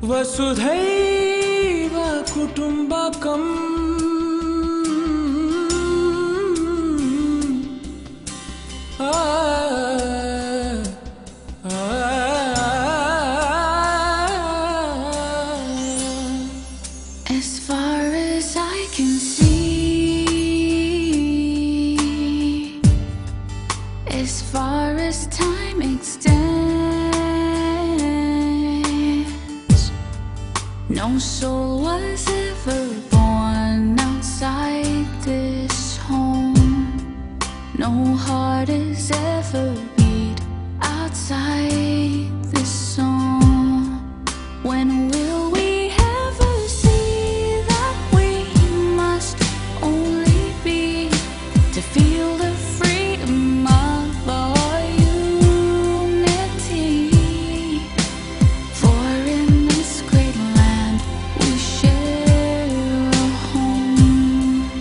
वसुधैव कुटुम्बकम् As far as I can see, as far as time extends, no soul was ever born outside this home. No heart has ever beat outside this song. When will we ever see that we must only be to feel the freedom of our unity? For in this great land we share a home,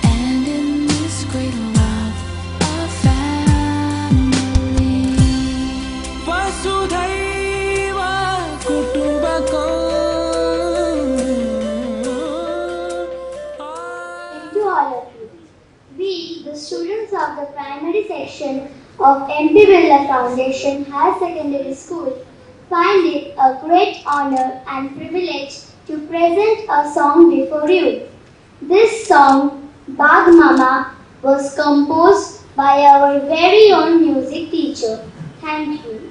and in this great love a family. वसुधैव कुटुम्बकम् To all of you, we, the students of the primary section of MP Birla Foundation Higher Secondary School, find it a great honor and privilege to present a song before you. This song, BAGH Mama, was composed by our very own music teacher. Thank you.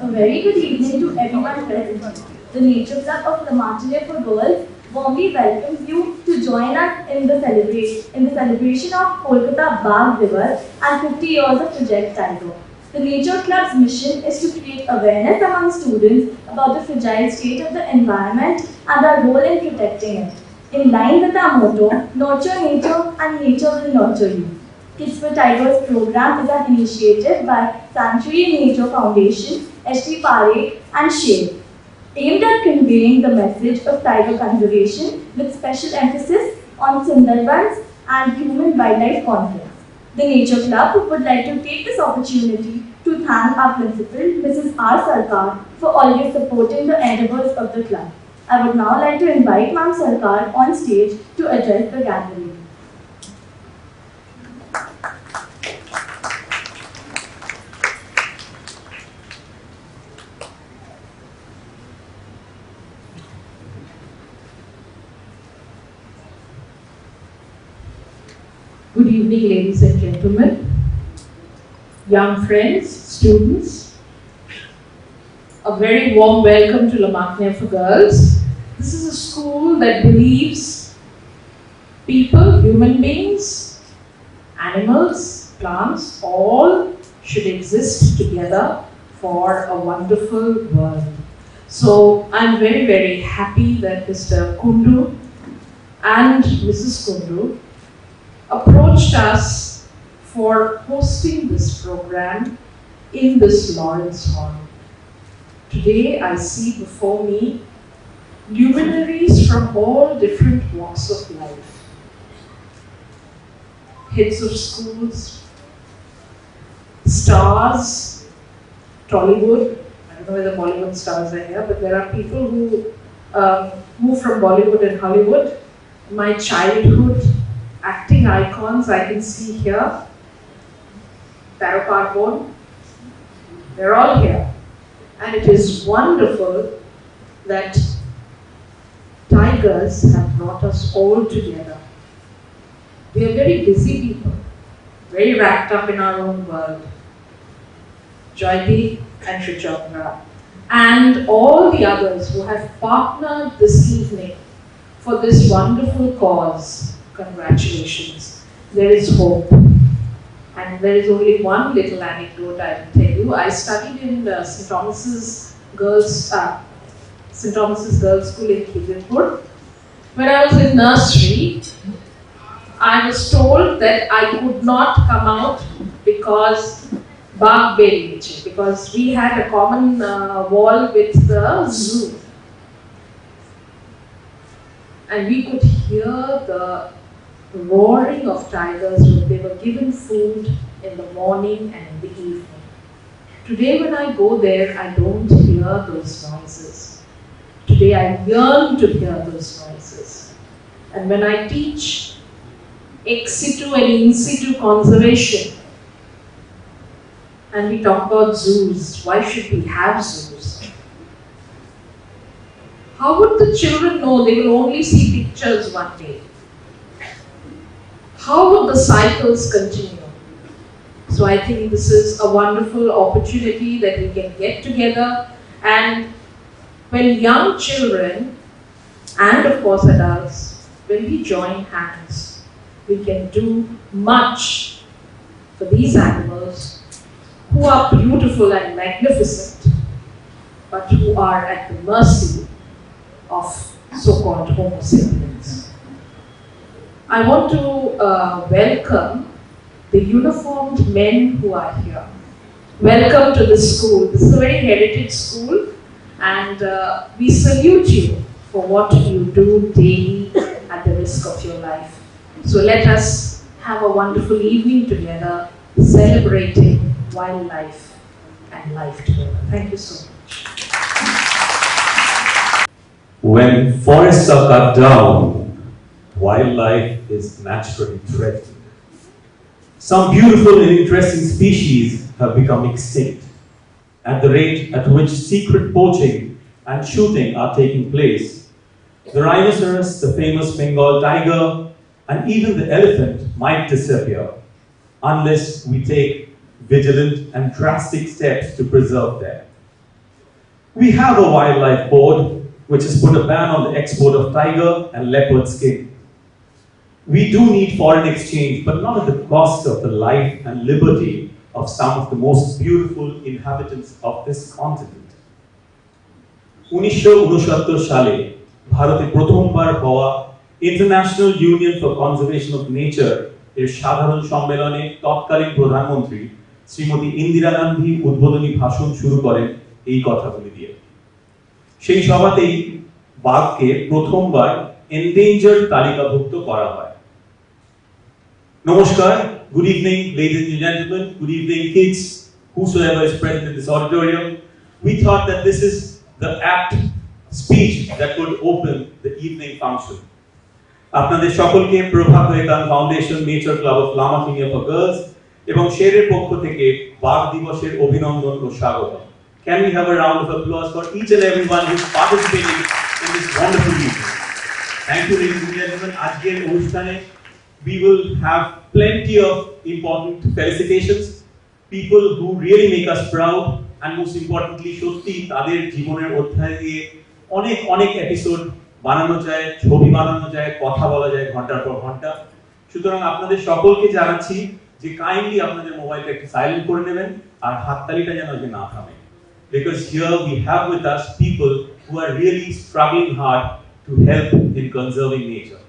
A very good evening to everyone present. The Nature Club of Lamantale for Girls warmly welcomes you to join us in the celebration of Kolkata BAGH Divas and 50 years of Project Tiger. The Nature Club's mission is to create awareness among students about the fragile state of the environment and our role in protecting it. In line with our motto, nurture nature and nature will nurture you. Kids for Tigers program is an initiative by Sanctuary Nature Foundation, SHER and SHER, aimed at conveying the message of tiger conservation with special emphasis on Sundarbans and human-wildlife conflicts. The Nature Club would like to take this opportunity to thank our principal, Mrs. R. Sarkar, for always supporting the endeavours of the club. I would now like to invite Ma'am Sarkar on stage to address the gathering. Good evening, ladies and gentlemen, young friends, students. A very warm welcome to La Martiniere for Girls. This is a school that believes people, human beings, animals, plants, all should exist together for a wonderful world. So I'm very, very happy that Mr. Kundu and Mrs. Kundu approached us for hosting this program in this Lawrence Hall. Today I see before me luminaries from all different walks of life. Heads of schools, stars, Tollywood. I don't know whether Bollywood stars are here, but there are people who move from Bollywood and Hollywood. My childhood acting icons I can see here. Taro Carbone, they're all here. And it is wonderful that tigers have brought us all together. We are very busy people, very wrapped up in our own world. Joydeep and Shichandra and all the others who have partnered this evening for this wonderful cause. Congratulations. There is hope. And there is only one little anecdote I will tell you. I studied in St. Thomas's Girls School in Kidinpur. When I was in nursery, I was told that I could not come out because BAGH, because we had a common wall with the zoo. And we could hear the roaring of tigers when they were given food in the morning and in the evening. Today when I go there, I don't hear those noises. Today I yearn to hear those noises. And when I teach ex situ and in situ conservation, and we talk about zoos, why should we have zoos? How would the children know? They will only see pictures one day. How would the cycles continue? So I think this is a wonderful opportunity that we can get together, and when young children and of course adults, when we join hands, we can do much for these animals who are beautiful and magnificent, but who are at the mercy of so-called Homo sapiens. I want to welcome the uniformed men who are here. Welcome to the school. This is a very heritage school, and we salute you for what you do daily at the risk of your life. So let us have a wonderful evening together, celebrating wildlife and life together. Thank you so much. When forests are cut down, wildlife is naturally threatened. Some beautiful and interesting species have become extinct. At the rate at which secret poaching and shooting are taking place, the rhinoceros, the famous Bengal tiger, and even the elephant might disappear unless we take vigilant and drastic steps to preserve them. We have a wildlife board which has put a ban on the export of tiger and leopard skin. We do need foreign exchange, but not at the cost of the life and liberty of some of the most beautiful inhabitants of this continent. 1969 সালে ভারতে প্রথমবার হওয়া international union for conservation of nature এর সাধারণ সম্মেলনে তৎকালীন প্রধানমন্ত্রী শ্রীমতী ইন্দিরা গান্ধী উদ্বোধনী ভাষণ শুরু করেন এই কথাগুলি দিয়ে। সেই সভাতেই বাঘকে প্রথমবার এন্ডেঞ্জার্ড তালিকাভুক্ত করা হয়। নমস্কার, good evening ladies and gentlemen, good evening kids, whosoever is present in this auditorium. We thought that this is the apt speech that would open the evening function. আপনাদের সকলকে Prabha Khaitan foundation nature club of La Martiniere for girls এবং শেরের পক্ষ থেকে বাঘ দিবসের অভিনন্দন ও স্বাগত। Can we have a round of applause for each and everyone who is participating in this wonderful evening? Thank you ladies and gentlemen. আজকের অনুষ্ঠানে we will have plenty of important felicitations, people who really make us proud, and most importantly, সত্যি তাদের জীবনের অধ্যায় দিয়ে অনেক অনেক episode বানানো যায়, ছবি বানানো যায়, কথা বলা যায় ঘন্টার পর ঘন্টা। সুতরাং আপনাদের সকলকে জানাচ্ছি যে কাইন্ডলি আপনাদের মোবাইলটা একটু সাইলেন্ট করে নেবেন আর হাততালিটা যেন যে না থামে। Because here we have with us people who are really struggling hard to help in conserving nature.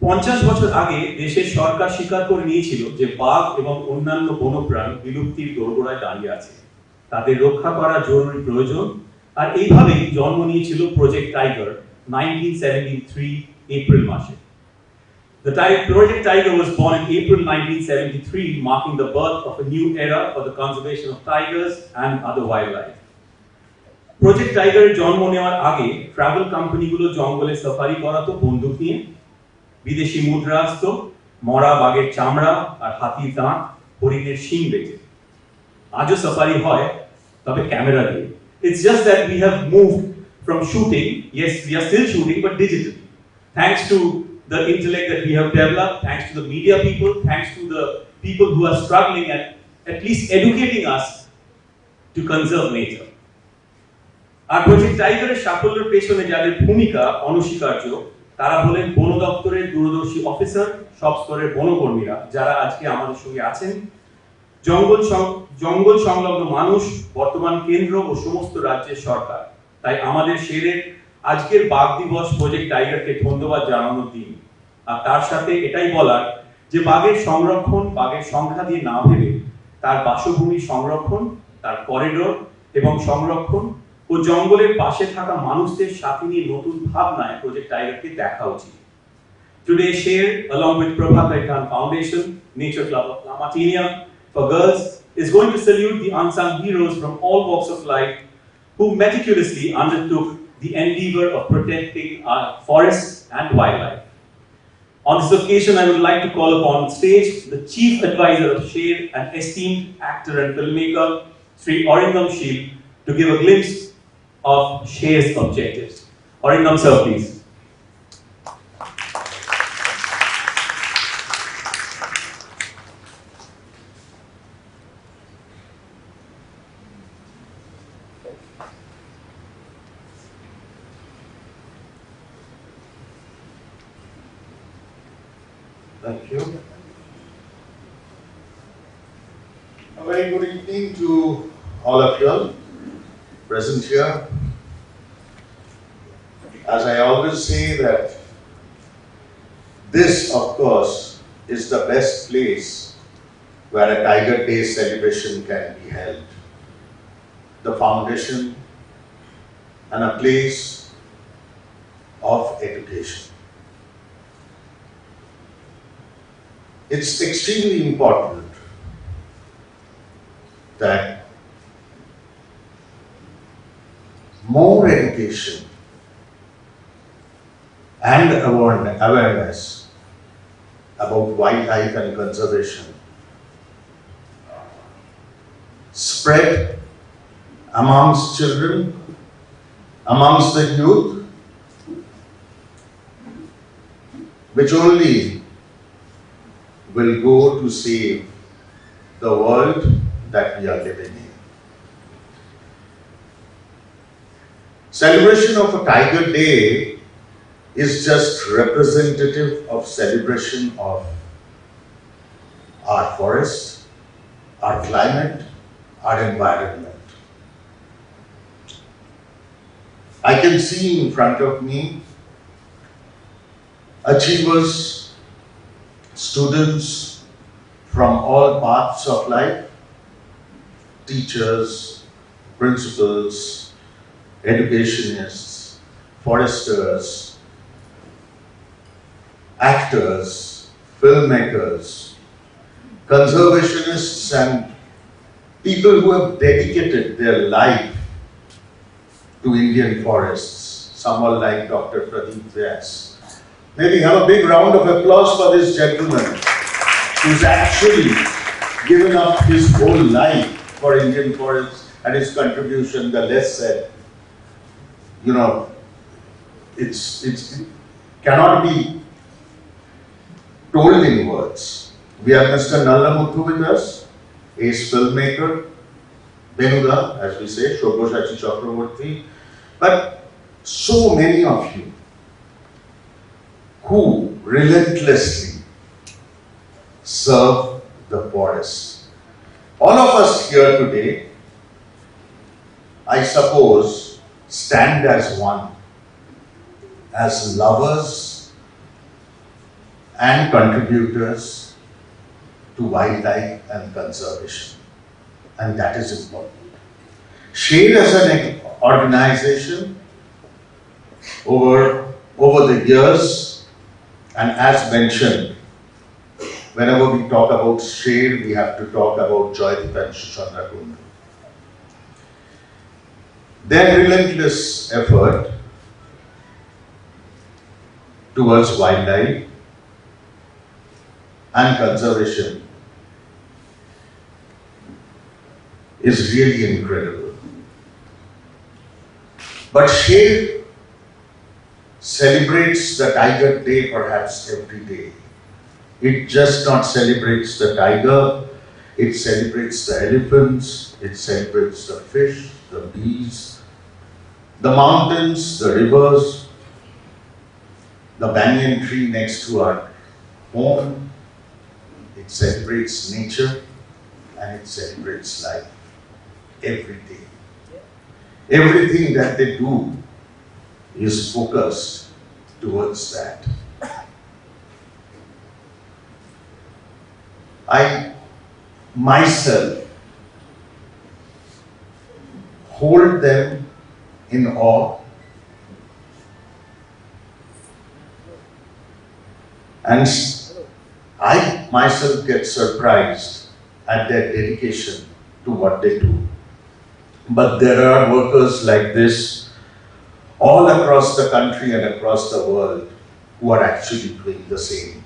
50 বছর আগে দেশের সরকার স্বীকার করে নিয়েছিল যে বাঘ এবং অন্যান্য বন্যপ্রাণী বিলুপ্তির দোরগোড়ায় দাঁড়িয়ে আছে, তাদের রক্ষা করা জরুরি প্রয়োজন। আর এইভাবেই জন্ম নিয়েছিল প্রজেক্ট টাইগার 1973 এপ্রিল মাসে। The Project Tiger was born in April 1973, marking the birth of a new era for the conservation of tigers and other wildlife. Project Tiger জন্ম নেওয়ার আগে ট্রাভেল কোম্পানিগুলো জঙ্গলে সাফারি করাতো বন্দুক নিয়ে, বিদেশি মুদ্রা আসতো, মরা বাঘের চামড়া আর হাতির দাঁত, হরিণের শিং বেঁচে। আজও সাফারি হয়, তবে ক্যামেরা দিয়ে। It's just that we have moved from shooting, yes, we are still shooting, but digitally. Thanks to the intellect that we have developed, thanks to the media people, thanks to the people who are struggling at least educating us to conserve nature. আর project টাইগারের সাফল্যের পেছনে যাদের ভূমিকা অনস্বীকার্য, তারা হলেন বন দপ্তরের দূরদর্শী অফিসার, সব স্তরের বনকর্মীরা যারা আজকে আমাদের সঙ্গে আছেন, জঙ্গল সংলগ্ন মানুষ, বর্তমান কেন্দ্র ও সমস্ত রাজ্যের সরকার। তাই আমাদের শেরের আজকের বাঘ দিবস প্রজেক্ট টাইগারকে ধন্যবাদ জানানোর দিন। আর তার সাথে এটাই বলার যে বাঘের সংরক্ষণ বাঘের সংখ্যা দিয়ে না ভেবে তার বাসভূমি সংরক্ষণ, তার করিডোর এবং সংরক্ষণ ও জঙ্গলের পাশে থাকা মানুষদের সাথে নিয়ে নতুন ভাবনায় প্রজেক্ট টাইগারকে দেখা উচিত। Today SHER, along with Prabha Khaitan Foundation, Nature Club of La Martinia for Girls, is going to salute the unsung heroes from all walks of life who meticulously undertook the endeavor of protecting our forests and wildlife. On this occasion, I would like to call upon stage the Chief Advisor of SHER and esteemed actor and filmmaker, Sri Orindam Shil, to give a glimpse of SHER's objectives. Orindam sir, please. Thank you. A very good evening to all of you present here. As I always say that this, of course, is the best place where a Tiger Day celebration can be held. The foundation and a place of education. It's extremely important that more education and awareness about wildlife and conservation spread amongst children, amongst the youth, which only will go to save the world that we are living in. Celebration of a Tiger Day is just representative of celebration of our forest, our climate, our environment. I can see in front of me achievers, students from all paths of life, teachers, principals, educationists, foresters, actors, filmmakers, conservationists, and people who have dedicated their life to Indian forests. Someone like Dr. Pradeep Vyas. Maybe have a big round of applause for this gentleman who's actually given up his whole life for Indian forests and his contribution, the less said. You know, it cannot be told in words. We have Mr. Nallamuthu with us, ace filmmaker, Benuda, as we say, Shobhoshachi Chakraborty, but so many of you who relentlessly serve the forest. All of us here today, I suppose, stand as one, as lovers and contributors to wildlife and conservation. And that is important. SHER as an organization over the years, and as mentioned, whenever we talk about SHER, we have to talk about Joydeep and Suchandra Kundu. Their relentless effort towards wildlife and conservation is really incredible. But SHER celebrates the Tiger Day perhaps every day. It just not celebrates the tiger, it celebrates the elephants, it celebrates the fish, the bees, the mountains, the rivers, the banyan tree next to our home. It celebrates nature and it celebrates life every day. Everything that they do is focused towards that. I myself hold them in awe and I myself get surprised at their dedication to what they do. But there are workers like this all across the country and across the world who are actually doing the same.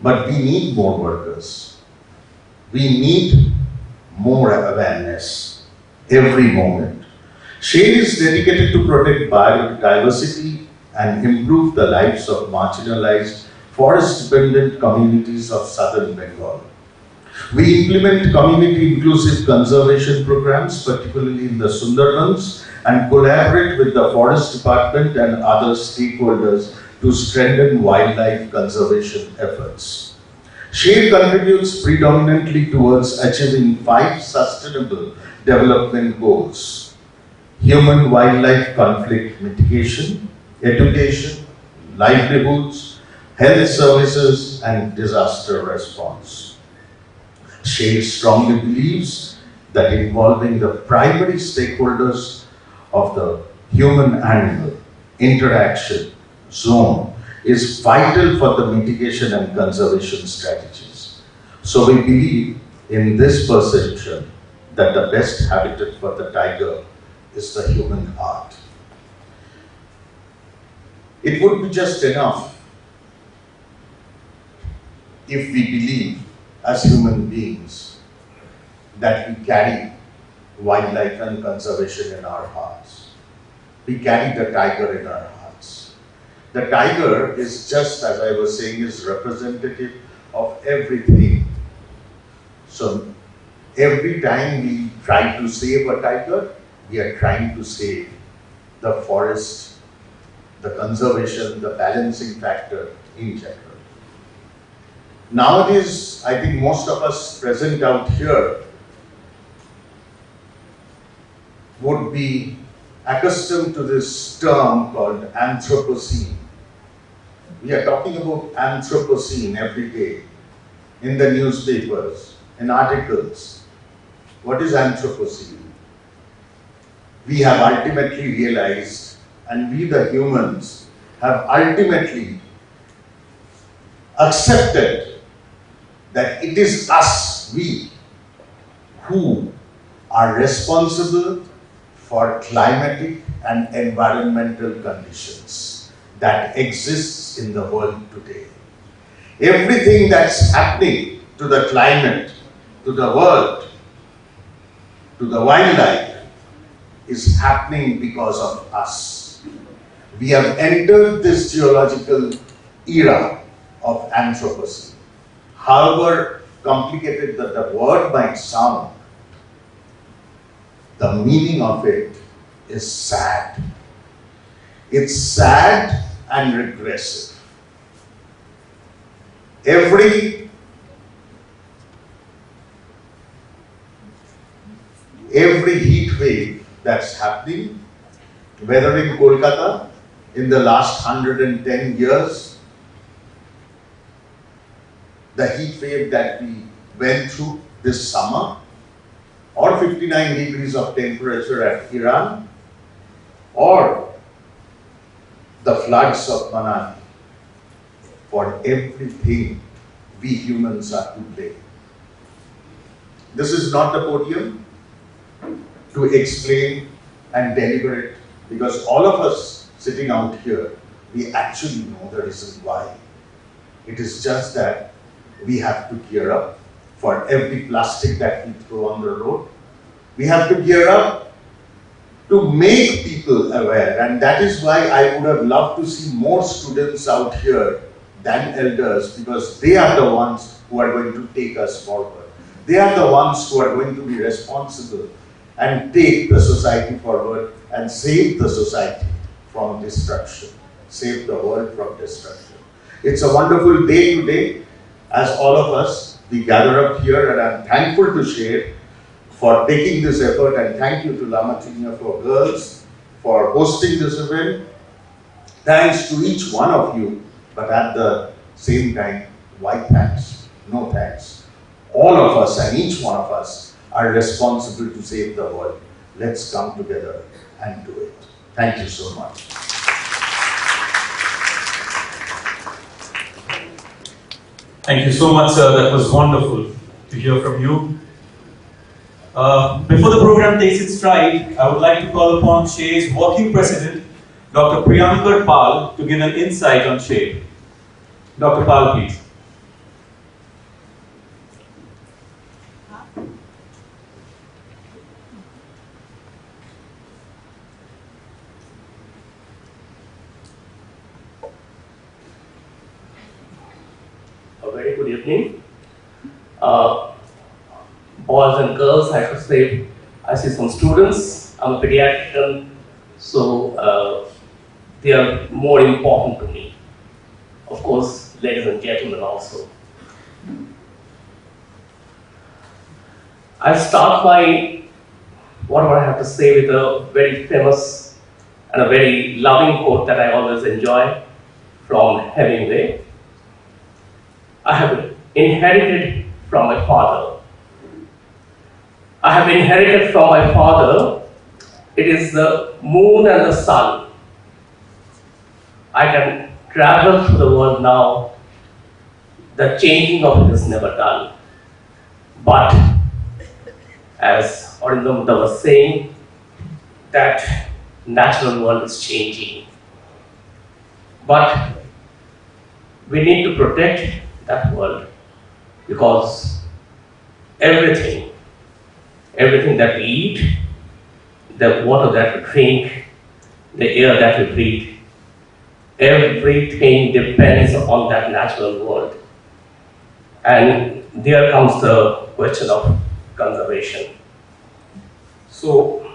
But we need more workers. We need more awareness every moment. SHER is dedicated to protect biodiversity and improve the lives of marginalized forest-dependent communities of southern Bengal. We implement community-inclusive conservation programs, particularly in the Sundarbans, and collaborate with the Forest Department and other stakeholders to strengthen wildlife conservation efforts. SHER contributes predominantly towards achieving 5 sustainable development goals: human-wildlife conflict mitigation, education, livelihoods, health services, and disaster response. SHER strongly believes that involving the primary stakeholders of the human-animal interaction zone is vital for the mitigation and conservation strategies. So we believe in this perception that the best habitat for the tiger is the human heart. It would be just enough if we believe as human beings that we carry wildlife and conservation in our hearts. We carry the tiger in our hearts. The tiger is just, as I was saying, is representative of everything. So every time we try to save a tiger, we are trying to save the forest, the conservation, the balancing factor in general. Nowadays, I think most of us present out here would be accustomed to this term called Anthropocene. We are talking about Anthropocene every day in the newspapers, in articles. What is Anthropocene? We have ultimately realized, and we the humans have ultimately accepted that it is us, we, who are responsible for climatic and environmental conditions that exists in the world today. Everything that's happening to the climate, to the world, to the wildlife is happening because of us. We have entered this geological era of Anthropocene. However complicated that the word might sound, the meaning of it is sad. It's sad and regressive. Every heat wave that's happening, whether in Kolkata in the last 110 years, the heat wave that we went through this summer, or 59 degrees of temperature at Iran, or the floods of Manali, for everything we humans are to blame. This is not the podium to explain and deliberate, because all of us sitting out here, we actually know the reason why. It is just that we have to gear up for every plastic that we throw on the road. We have to gear up to make people aware, and that is why I would have loved to see more students out here than elders, because they are the ones who are going to take us forward. They are the ones who are going to be responsible and take the society forward and save the society from destruction, save the world from destruction. It's a wonderful day today, as all of us, we gather up here, and I'm thankful to SHER for taking this effort, and thank you to Lamatinia for Girls for hosting this event. Thanks to each one of you, but at the same time, why thanks? No thanks. All of us and each one of us are responsible to save the world. Let's come together and do it. Thank you so much. Thank you so much, sir. That was wonderful to hear from you. Before the program takes its stride, I would like to call upon SHER's working president, Dr. Priyankar Pal, to give an insight on SHER. Dr. Pal, please. A very good evening. Boys and girls, I should say, I see some students. I'm a pediatrician, so they are more important to me. Of course, ladies and gentlemen also. I start my whatever I have to say with a very famous and a very loving quote that I always enjoy from Hemingway. I have inherited from my father. I have inherited from my father, it is the moon and the sun. I can travel through the world now. The changing of it is never done. But, as Arindam was saying, that natural world is changing. But we need to protect that world, because everything that we eat, the water that we drink, the air that we breathe, everything depends on that natural world. And there comes the question of conservation. So,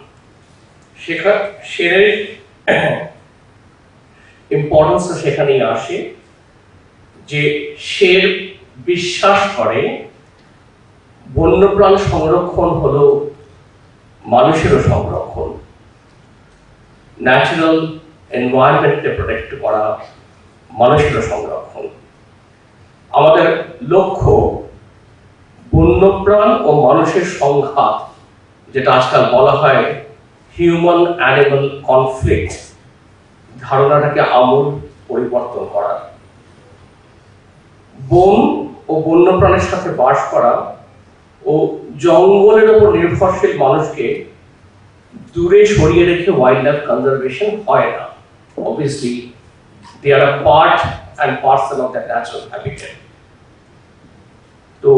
SHER importance সেখানেই আসে যে SHER বিশ্বাস করে বন্যপ্রাণ সংরক্ষণ হলো মানুষেরও সংরক্ষণ। Natural এনভায়রনমেন্টকে protect করা মানুষেরও সংরক্ষণ। আমাদের লক্ষ্য বন্যপ্রাণ ও মানুষের সংঘাত, যেটা আজকাল বলা হয় হিউম্যান অ্যানিমাল কনফ্লিক্ট, ধারণাটাকে আমূল পরিবর্তন করা। বন ও বন্যপ্রাণের সাথে বাস করা ও জঙ্গলের উপর নির্ভরশীল মানুষকে দূরে সরিয়ে রেখে ওয়াইল্ড লাইফ কনজারভেশন হয় না। Obviously, they are a part and parcel of that natural habitat. তো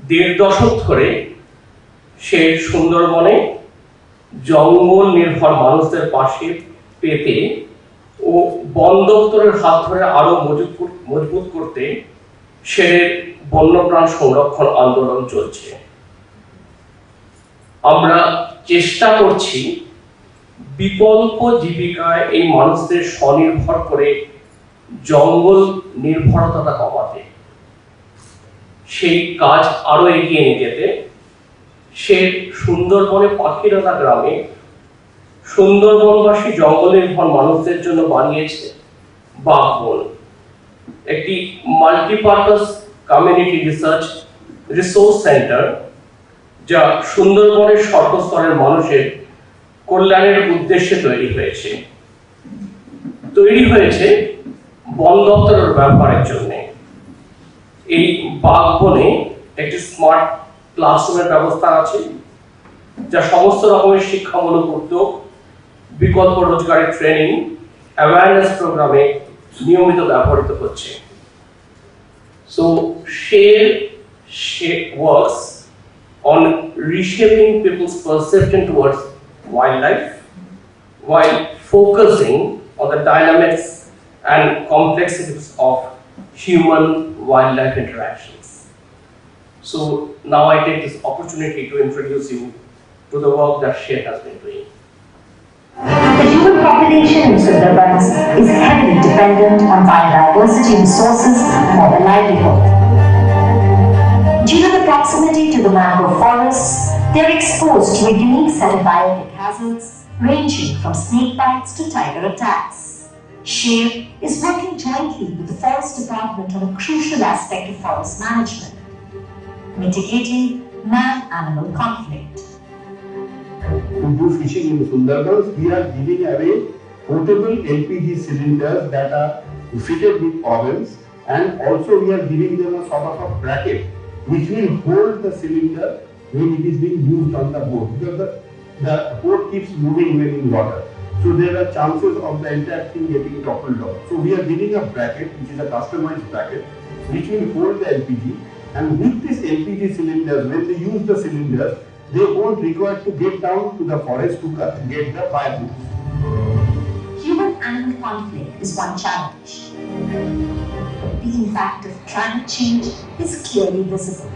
1.5 দশক ধরে SHER সুন্দরবনে জঙ্গল নির্ভর মানুষদের পাশে পেতে ও বন দপ্তরের হাত ধরে আরো মজবুত করতে শেরের বন্যপ্রাণ সংরক্ষণ আন্দোলন চলছে। আমরা চেষ্টা করছি বিকল্প জীবিকায় এই মানুষদের স্বনির্ভর করে জঙ্গল নির্ভরতা কমাতে। সেই কাজ আরো এগিয়ে নিয়ে যেতে শের সুন্দরবনে পাখিরালা গ্রামে সুন্দরবনবাসী জঙ্গল নির্ভর মানুষদের জন্য বানিয়েছে বাঘ বন, একটি মাল্টিপারপাস কমিউনিটি রিসোর্স সেন্টার, যা সুন্দরবনের সর্বস্তরের মানুষের কল্যাণের উদ্দেশ্যে তৈরি হয়েছে বন দপ্তরের ব্যবহারের জন্য। এই বাঘ বনে একটি স্মার্ট ক্লাসরুমের ব্যবস্থা আছে, যা সমস্ত রকমের শিক্ষামূলক উদ্যোগ, বিকল্প রোজগারের ট্রেনিং, অ্যাওয়ারনেস প্রোগ্রামে নিয়মিত ব্যবহৃত হচ্ছে। So SHER works on reshaping people's perception towards wildlife while focusing on the dynamics and complexities of human-wildlife interactions. So now I take this opportunity to introduce you to the work that SHER has been doing. The human population in Sundarbans is heavily dependent on biodiversity resources for their livelihood. Due to the proximity to the mangrove forests, they are exposed to a unique set of biotic hazards ranging from snake bites to tiger attacks. SHER is working jointly with the Forest Department on a crucial aspect of forest management, mitigating man-animal conflict. To do fishing in Sundarbans, we are giving away portable LPG cylinders that are fitted with ovens, and also we are giving them a sort of a bracket which will hold the cylinder when it is being used on the boat, because the boat keeps moving when in water. So there are chances of the entire thing getting toppled off. So we are giving a bracket, which is a customized bracket, which will hold the LPG, and with this LPG cylinders, when they use the cylinders, they won't require to get down to the forest to get the firewood. Human-animal conflict is one challenge. The impact of climate change is clearly visible.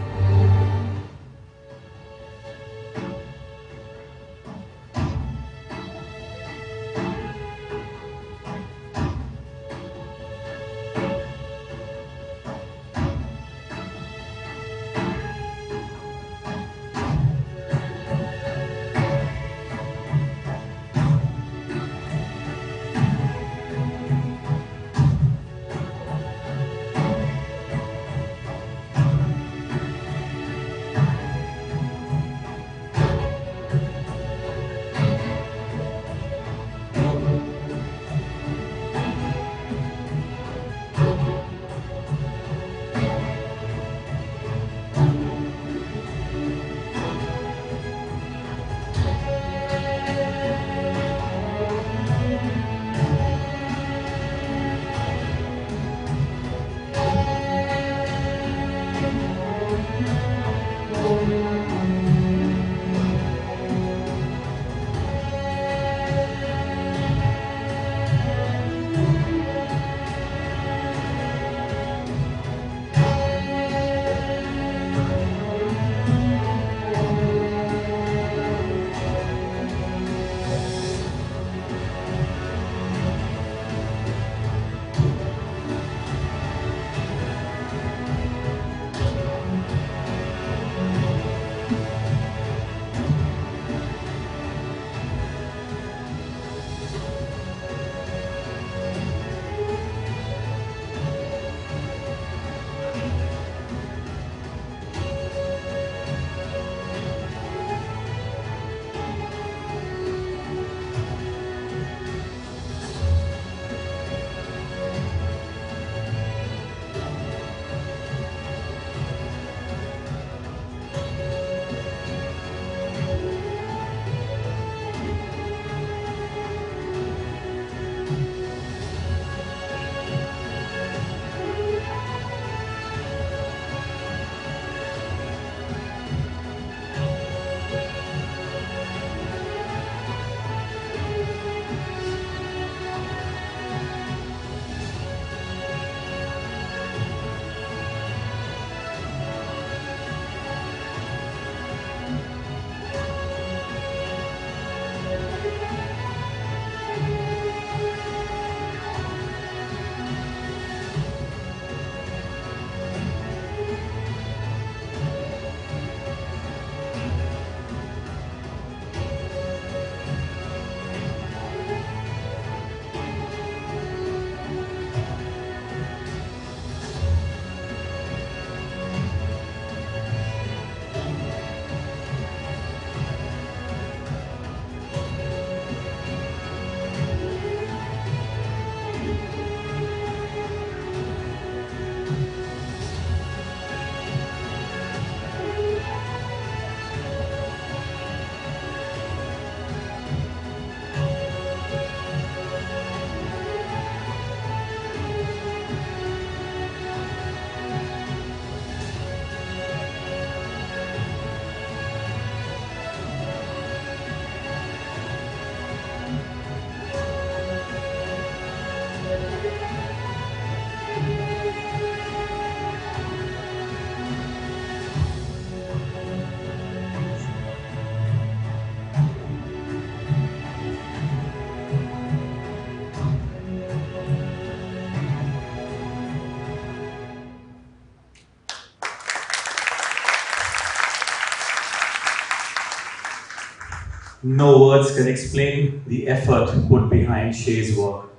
No words can explain the effort put behind SHER's work.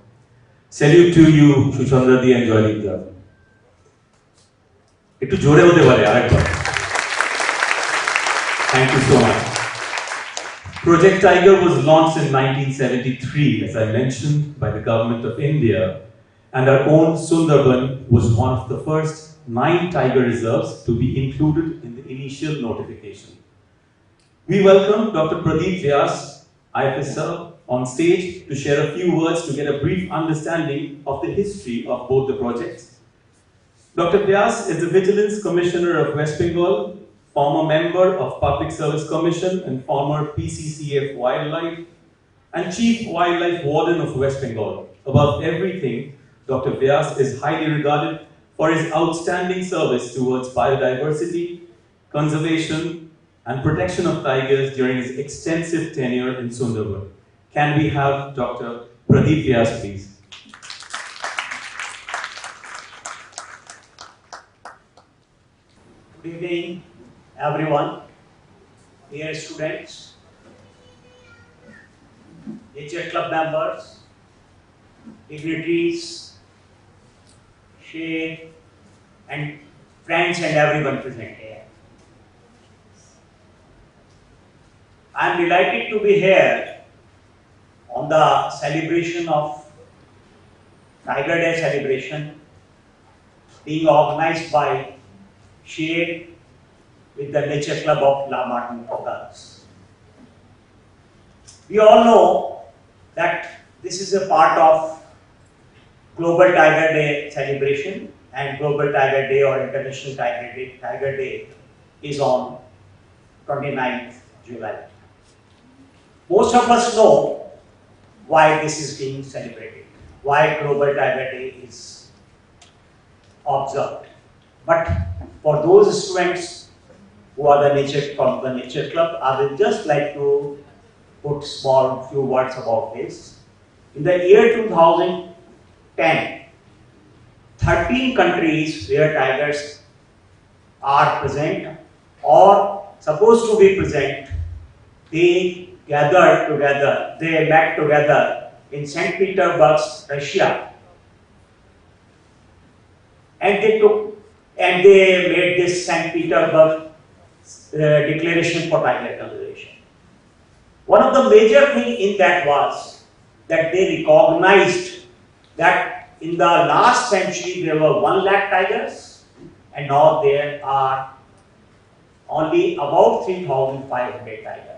Salute to you, Shuchandra Di and Joydeep. একটু জোরে হতে পারে আরেকবার। Thank you so much. Project Tiger was launched in 1973, as I mentioned, by the government of India, and our own Sundarban was one of the first 9 tiger reserves to be included in the initial notification. We welcome Dr. Pradeep Vyas, IFSR, on stage to share a few words to get a brief understanding of the history of both the projects. Dr. Vyas is the Vigilance Commissioner of West Bengal, former member of Public Service Commission and former PCCF Wildlife, and Chief Wildlife Warden of West Bengal. Above everything, Dr. Vyas is highly regarded for his outstanding service towards biodiversity, conservation, and protection of tigers during his extensive tenure in Sundarban. Can we have Dr. Pradeep Vyas, please? Good evening, everyone. Dear students, Nature Club members, dignitaries, SHER, and friends and everyone present here. I am delighted to be here on the celebration of Tiger Day celebration being organized by SHER with the Nature Club of La Martin for Girls. We all know that this is a part of Global Tiger Day celebration, and Global Tiger Day or International Tiger Day is on 29th July. Most of us know why this is being celebrated, why Global Tiger Day is observed. But for those students who are from the Nature Club, I will just like to put few words about this. In the year 2010, 13 countries where tigers are present or supposed to be present, they met together in St. Petersburg, Russia, and they made this St. Petersburg Declaration for Tiger Conservation. One of the major things in that was that they recognized that in the last century there were 1 lakh tigers, and now there are only about 3,500 tigers.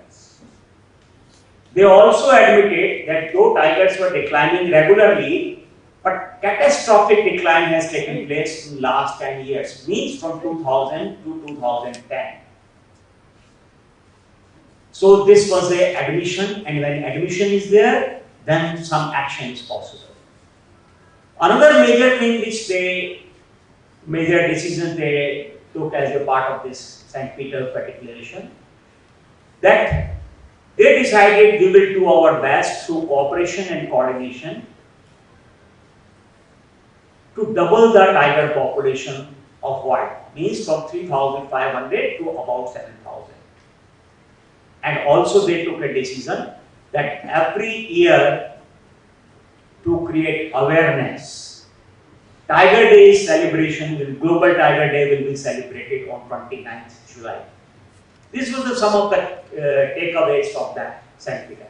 They also admitted that though tigers were declining regularly, but catastrophic decline has taken place in the last 10 years, means from 2000 to 2010. So this was the admission, and when admission is there, then some action is possible. Another major thing major decision they took as a part of this St. Petersburg Declaration, that they decided we will do our best through cooperation and coordination to double the tiger population of wild, means from 3,500 to about 7,000. And also they took a decision that every year to create awareness, Tiger Day celebration, Global Tiger Day will be celebrated on 29th July. This was some of the takeaways from that St. Peter.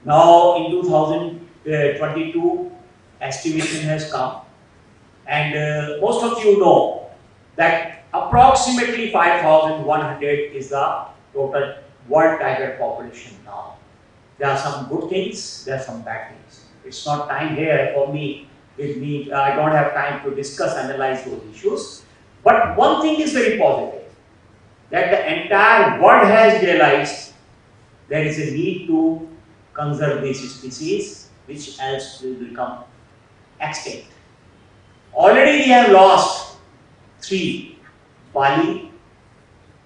Now in 2022, estimation has come, and most of you know that approximately 5,100 is the total world tiger population now. There are some good things, there are some bad things. It's not time here for me, I don't have time to discuss, analyze those issues. But one thing is very positive, that the entire world has realized there is a need to conserve these species, which else will become extinct. Already we have lost 3, Bali,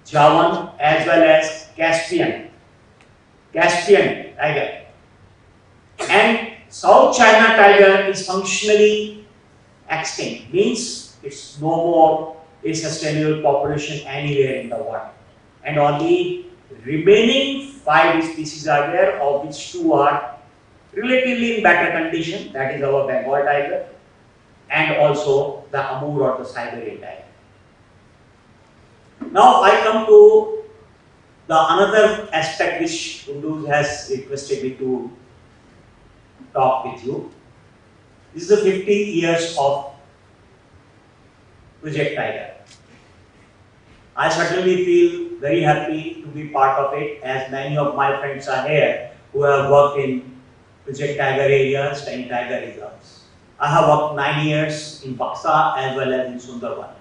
Javan, as well as Caspian tiger. And South China tiger is functionally extinct, means it's no more a sustainable population anywhere in the world. And only remaining 5 species are there, of which 2 are relatively in better condition, that is our Bengal tiger and also the Amur or the Siberian tiger. Now I come to the another aspect which Unduz has requested me to talk with you. This is the 50 years of Project Tiger. I certainly feel very happy to be part of it, as many of my friends are here who have worked in Project Tiger areas and tiger reserves. I have worked 9 years in Buxa as well as in Sundarban.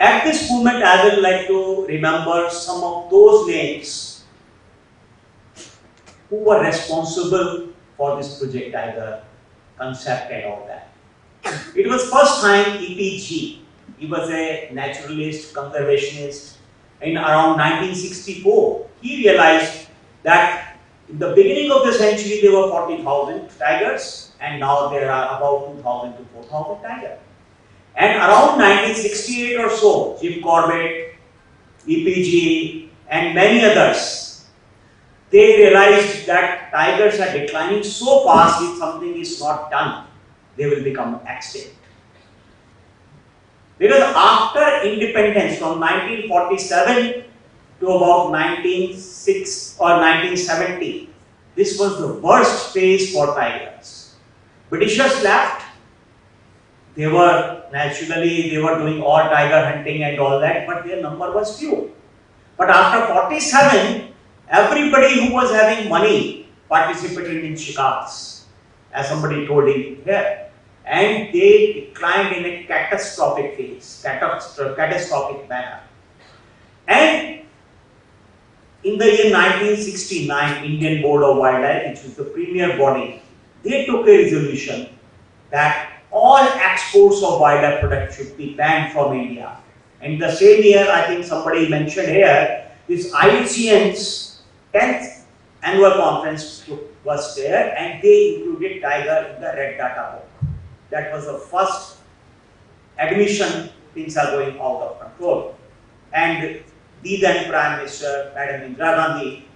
At this moment, I would like to remember some of those names who were responsible for this Project Tiger concept and all that. It was first time EPG. He was a naturalist, conservationist. In around 1964, he realized that in the beginning of the century there were 40,000 tigers, and now there are about 2,000 to 4,000 tigers. And around 1968 or so, Jim Corbett, EPG, and many others, they realized that tigers are declining so fast. If something is not done, they will become extinct. Because after independence from 1947 to about 1906 or 1970, this was the worst phase for tigers. Britishers left. They were doing all tiger hunting and all that, but their number was few. But after 47, everybody who was having money participated in shikars, as somebody told him here, and they declined in a catastrophic phase, catastrophic manner. And in the year 1969, Indian Board of Wildlife, which was the premier body, they took a resolution that all exports of wildlife products should be banned from India. And the same year, I think somebody mentioned here, this IUCN's 10th annual conference was there, and they included tiger in the red data book. That was the first admission things are going out of control. And the then Prime Minister, Madam Indira Gandhi,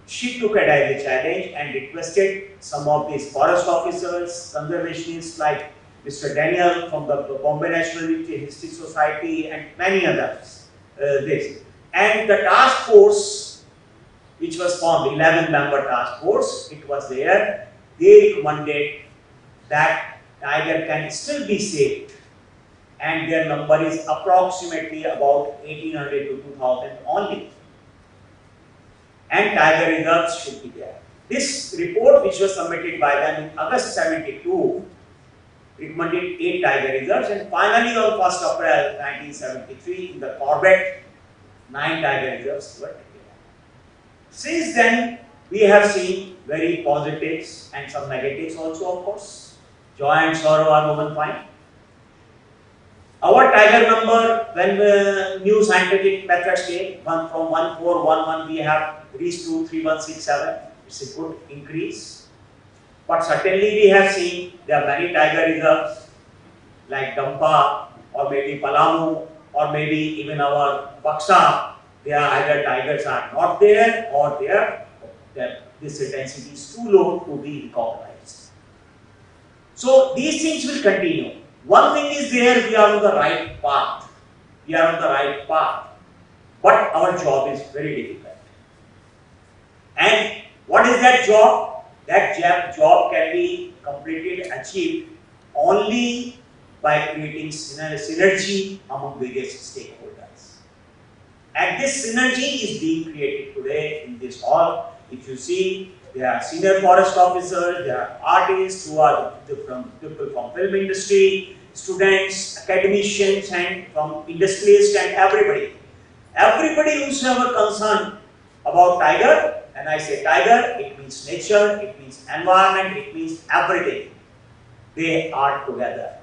she took it as a challenge and requested some of these forest officers, conservationists like Mr. Daniel from the Bombay National History Society and many others. And the task force, which was formed, 11-member task force, it was there. They recommended that tiger can still be saved, and their number is approximately about 1800 to 2000 only. And tiger reserves should be there. This report, which was submitted by them in August 72, recommended 8 tiger reserves, and finally on 1st April 1973, in the Corbett, 9 tiger reserves were taken. Since then, we have seen very positives and some negatives also, of course. Joy and sorrow are woven fine. Our tiger number, when new scientific methods came, from 1411 we have reached to 3167. It's a good increase. But certainly we have seen there are many tiger reserves like Dampa or maybe Palamu or maybe even our Buxa. There are either tigers are not there or this density is too low to be recognized. So these things will continue. One thing is there, we are on the right path. We are on the right path. But our job is very difficult. And what is that job? That job can be completed, achieved only by creating synergy among various stakeholders. And this synergy is being created today in this hall. If you see, there are senior forest officers, there are artists who are people from film industry, students, academicians, and from industrialists and everybody. Everybody who's ever concerned about tiger. And I say tiger, it means nature, it means environment, it means everything. They are together.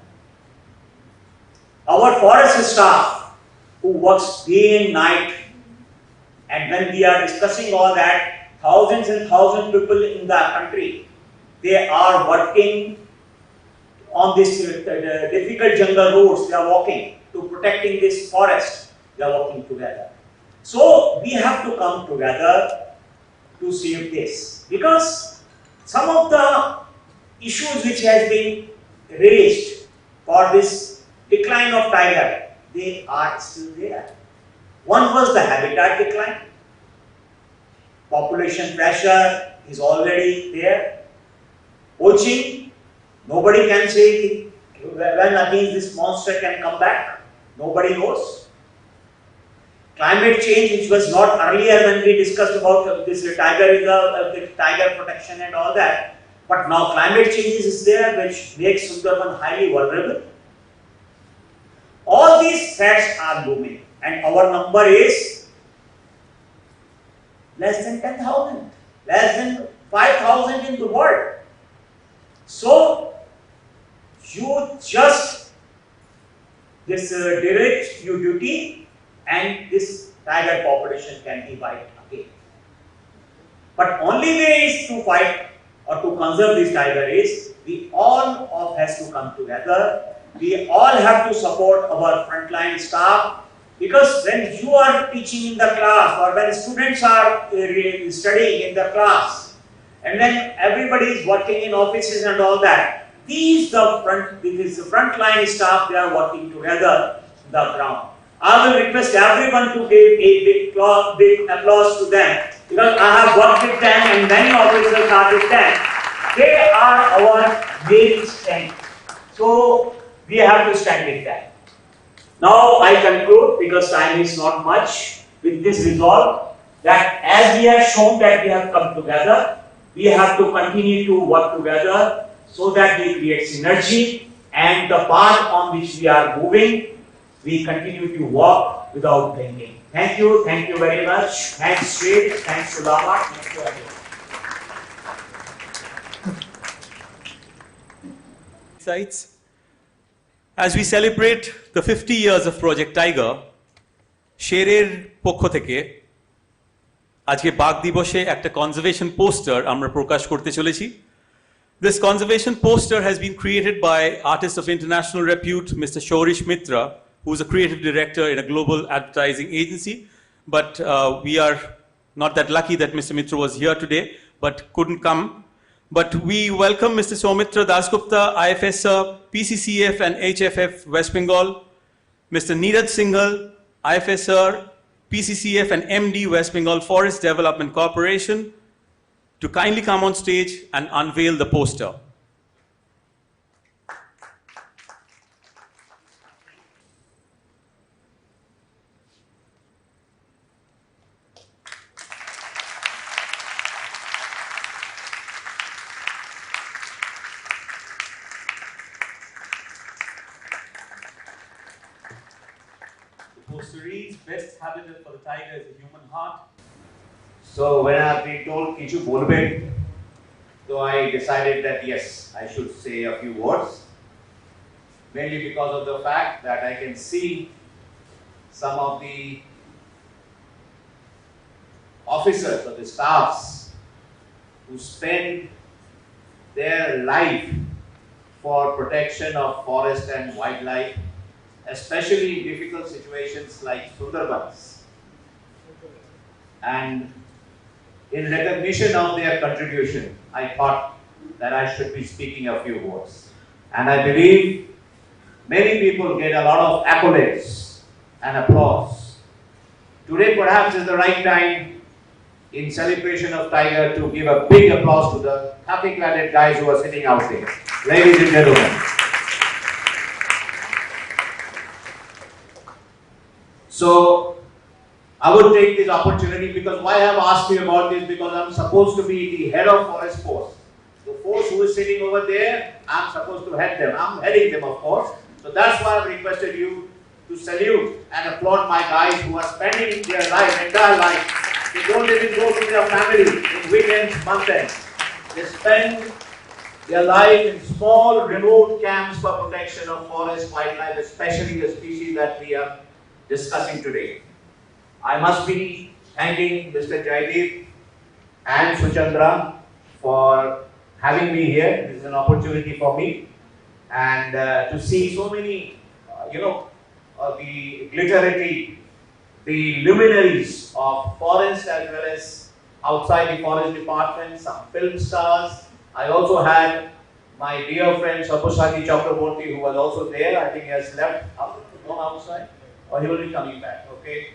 Our forest staff who works day and night, and when we are discussing all that, thousands and thousands of people in the country, they are working on this difficult jungle roads, they are walking to protecting this forest. they are working together. So we have to come together to save this, because some of the issues which has been raised for this decline of tiger, they are still there. One was the habitat decline. Population pressure is already there. Poaching, nobody can say when again this monster can come back. Nobody knows. Climate change, which was not earlier when we discussed about this tiger reserve, the tiger protection and all that. But now climate change is there, which makes Sundarban highly vulnerable. All these threats are looming, and our number is less than 10,000, less than 5,000 in the world. So you just direct your duty, and this tiger population can be wiped again. But only way is to fight or to conserve this tiger is we all has to come together. We all have to support our frontline staff, because when you are teaching in the class or when students are studying in the class, and then everybody is working in offices and all that, this is the frontline staff, they are working together on the ground. I will request everyone to give a big applause to them, because I have worked with them and many officers are with them. They are our main strength. So we have to stand with them. Now I conclude, because time is not much, with this resolve that as we have shown that we have come together, we have to continue to work together so that we create synergy, and the path on which we are moving, we continue to walk without blinking. Thank you very much. Thanks Sri, thanks Sudama, thanks to everyone. Sites. As we celebrate the 50 years of Project Tiger, SHER পক্ষ থেকে আজকে বাঘ দিবসে একটা conservation poster আমরা প্রকাশ করতে চলেছি। This conservation poster has been created by artist of international repute, Mr. Shorish Mitra, who is a creative director in a global advertising agency. But we are not that lucky that Mr. Mitra was here today, but couldn't come. But we welcome Mr. Soumitra Dasgupta, IFSR, PCCF and HFF West Bengal, Mr. Neeraj Singhal, IFSR, PCCF and MD West Bengal Forest Development Corporation, to kindly come on stage and unveil the poster. Poster reads, best habitat for the tiger is the human heart. So when I have been told Kichu Bolben, so I decided that yes, I should say a few words. Mainly because of the fact that I can see some of the officers or the staffs who spend their life for protection of forest and wildlife, especially in difficult situations like Sundarbans. And in recognition of their contribution, I thought that I should be speaking a few words. And I believe many people get a lot of accolades and applause. Today perhaps is the right time in celebration of Tiger to give a big applause to the khaki-clad guys who are sitting out there. Ladies and gentlemen. So, I would take this opportunity, because why I have asked you about this, because I'm supposed to be the head of forest force. The force who is sitting over there, I'm supposed to head them. I'm heading them, of course. So that's why I've requested you to salute and applaud my guys who are spending their life, entire life. They don't even go to their family in weekends, month ends. They spend their life in small, remote camps for protection of forest, wildlife, especially the species that we are discussing today. I must be thanking Mr. Jaideep and Suchandra for having me here. This is an opportunity for me, and to see so many, the glitterati the luminaries of forest as well as outside the forest department, some film stars. I also had my dear friend Sabusaki Chakraborty, who was also there. I think he has left, gone outside, or he will be coming back. Okay.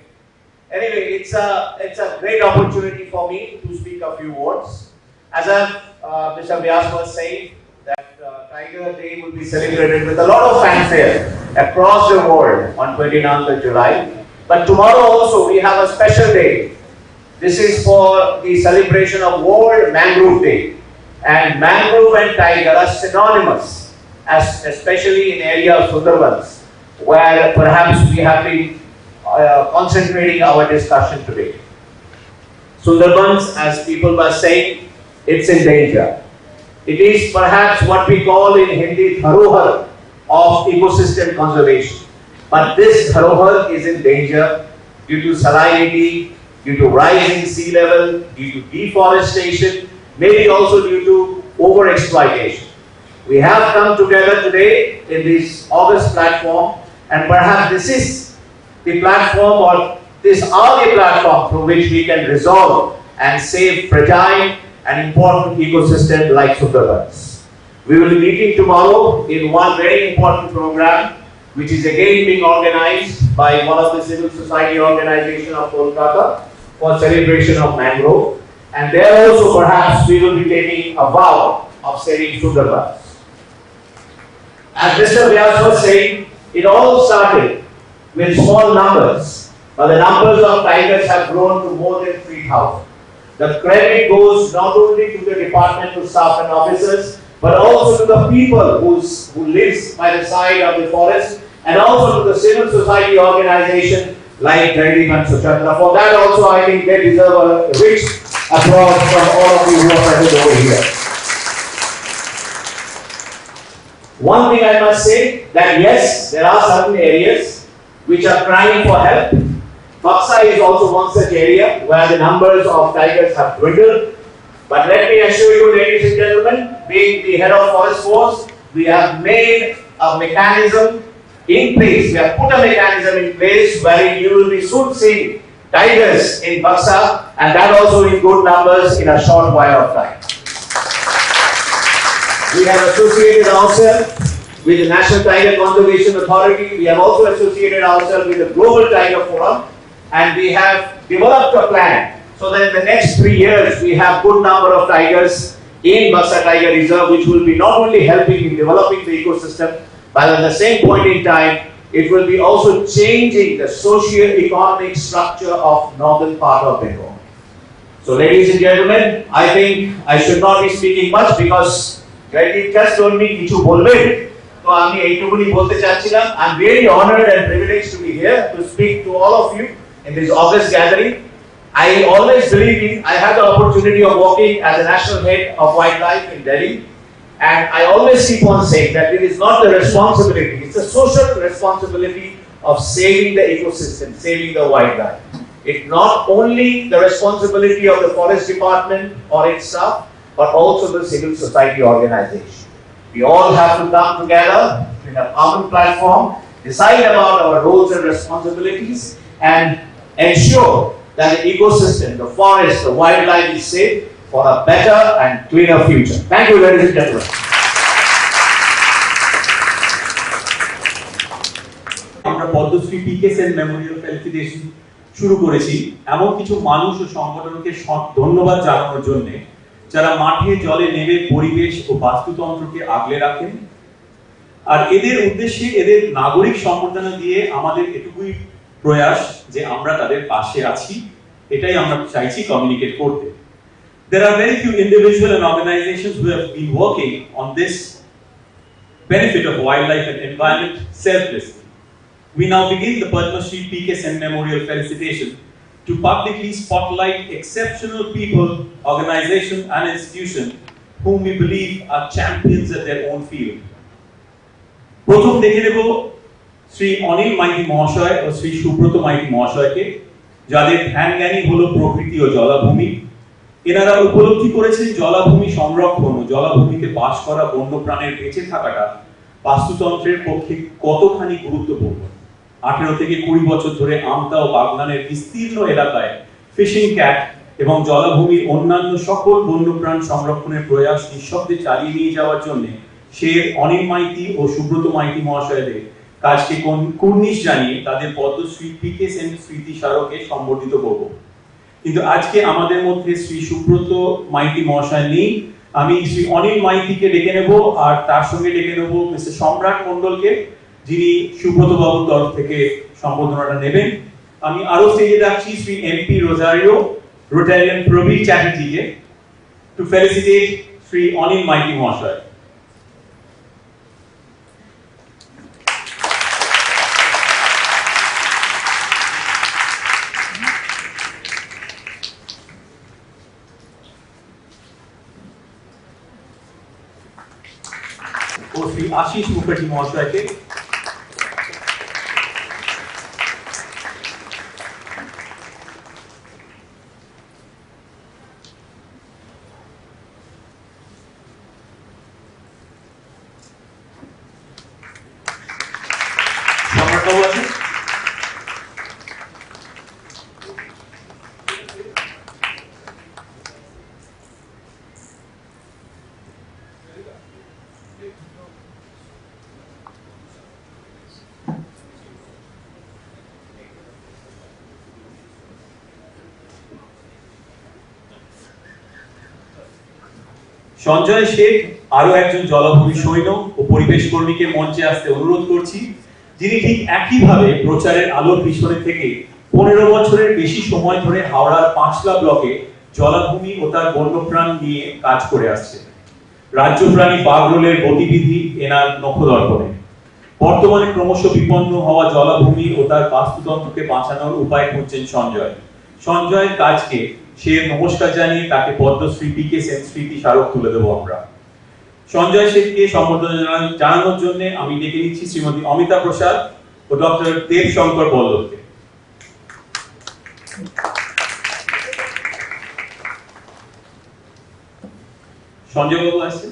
Anyway, it's a great opportunity for me to speak a few words. As Mr. Vyas was saying, that Tiger Day will be celebrated with a lot of fanfare across the world on 29th of July. But tomorrow also we have a special day. This is for the celebration of World Mangrove Day. And mangrove and tiger are synonymous, especially in area of Sundarbans, where perhaps we have been concentrating our discussion today. Sundarbans, as people were saying, it's in danger. It is perhaps what we call in Hindi dharohar of ecosystem conservation. But this dharohar is in danger due to salinity, due to rising sea level, due to deforestation, maybe also due to overexploitation. We have come together today in this August platform, and perhaps this is the platform, or these are the platform through which we can resolve and save fragile and important ecosystem like Sundarbans. We will be meeting tomorrow in one very important program, which is again being organized by one of the civil society organizations of Kolkata for celebration of mangrove. And there also perhaps we will be taking a vow of saving Sundarbans. As Mr. Vyas was saying, it all started with small numbers, but the numbers of tigers have grown to more than 3,000. The credit goes not only to the departmental staff and officers, but also to the people who lives by the side of the forest, and also to the civil society organization like Jaideep and Suchandra. For that also I think they deserve a rich applause from all of you who are present over here. One thing I must say, that yes, there are certain areas which are crying for help. Baksa is also one such area where the numbers of tigers have dwindled. But let me assure you, ladies and gentlemen, being the head of Forest Force, we have made a mechanism in place. We have put a mechanism in place wherein you will be soon seeing tigers in Baksa, and that also in good numbers in a short while of time. We have associated ourselves with the National Tiger Conservation Authority. We have also associated ourselves with the Global Tiger Forum, and we have developed a plan so that in the next 3 years we have good number of tigers in Baksa Tiger Reserve, which will be not only helping in developing the ecosystem, but at the same point in time, it will be also changing the socio-economic structure of northern part of Bengal. So ladies and gentlemen, I think I should not be speaking much because Jaideep just told me kichu bolben. So I'm really honored and privileged to be here to speak to all of you in this August gathering. I always believe I had the opportunity of working as a national head of wildlife in Delhi, and I always keep on saying that it is not the responsibility, it's a social responsibility of saving the ecosystem, saving the wildlife. It's not only the responsibility of the forest department or its staff, but also the civil society organization. We all have to come together in a common platform, decide about our roles and responsibilities, and ensure that the ecosystem, the forest, the wildlife is safe for a better and cleaner future. Thank you, ladies and gentlemen. আমরা পদ্মশ্রী পিকে Sen Memorial felicitation শুরু করেছি এমন কিছু মানুষ ও সংগঠনকে ধন্যবাদ জানানোর জন্য যারা মাঠে জলে নেমে পরিবেশ ও বাস্তুতন্ত্রকে আগলে রাখেন, আর এদের উদ্দেশ্যে এদের নাগরিক সম্বর্ধনা দিয়ে আমাদের এটুকুই প্রয়াস যে আমরা তাদের পাশে আছি, এটাই আমরা চাইছি কমিউনিকেট করতে। There are very few individuals and organizations who have been working on this benefit of wildlife and environment selflessly. We now begin the Padma Shri P.K. Sen Memorial Felicitation to publicly spotlight exceptional people, organizations and institutions whom we believe are champions at their own field. প্রথম দেখে নেব শ্রী অনিল মাইতি মহাশয় ও শ্রী সুব্রত মাইতি মহাশয়কে, যাদের ধ্যান জ্ঞানী হলো প্রকৃতি ও জলাভূমি। এনারা উপলব্ধি করেছেন জলাভূমি সংরক্ষণ ও জলাভূমিতে বাস করা বন্যপ্রাণের বেঁচে থাকাটা বাস্তুতন্ত্রের পক্ষে কতখানি গুরুত্বপূর্ণ। 18 থেকে 20 বছর ধরে আমতা ও বাগনানের বিস্তীর্ণ এলাকায় ফিশিং ক্যাট এবং জলাভূমির অন্যান্য সকল বন্যপ্রাণ সংরক্ষণের প্রয়াস নিঃশব্দে চালিয়ে নিয়ে যাওয়ার জন্য শের, অনিল মাইতি ও সুব্রত মাইতি মহাশয়দের কাজকে কুর্নিশ জানিয়ে তাদের পদ্মশ্রী পি.কে. সেন স্মৃতি স্মারকে সম্বর্ধিত করব। কিন্তু আজকে আমাদের মধ্যে শ্রী সুব্রত মাইতি মহাশয় নেই। আমি শ্রী অনিল মাইতিকে ডেকে নেব, আর তার সঙ্গে ডেকে নেব মিস্টার সম্রাট মণ্ডলকে, যিনি সুব্রত বাবুর তরফ থেকে সম্বোধনাটা নেবেন। আমি আরো স্টেজে ডাকছি শ্রী এমপি রোটারিয়ান প্রবীর চ্যাটার্জিকে টু ফেলিসিটেট শ্রী অনিল মাইতি মহাশয়। ও শ্রী আশিস মুখার্জি মহাশয়কে সম্রাটবাবু আছেন? সঞ্জয় শেখ আরো একজন জলাভূমি সৈন্য ও পরিবেশ কর্মীকে মঞ্চে আসতে অনুরোধ করছি, যিনি ঠিক একইভাবে প্রচারের আলোর পিছনে থেকে 15 বছরের বেশি সময় ধরে হাওড়ার পাঁচলা ব্লকে জলাভূমি ও তার বন্যপ্রাণ নিয়ে কাজ করে আসছে। রাজ্য প্রাণী বাগরোলের গতিবিধি এনার নখদর্পণে। বর্তমানে ক্রমশ বিপন্ন হওয়া জলাভূমি ও তার বাস্তুতন্ত্রকে বাঁচানোর উপায় খুঁজছেন সঞ্জয়। সঞ্জয়ের কাজকে শের নমস্কার জানিয়ে তাকে পদ্মশ্রী পি.কে. সেন স্মৃতি স্মারক তুলে দেবো আমরা। সঞ্জয় শেখকে সম্বর্ধনা জানানোর জন্য আমি ডেকে নিচ্ছি শ্রীমতী অমিতা প্রসাদ ও ডক্টর দেব শঙ্কর বল্লভকে। সঞ্জয় বাবু আসছে।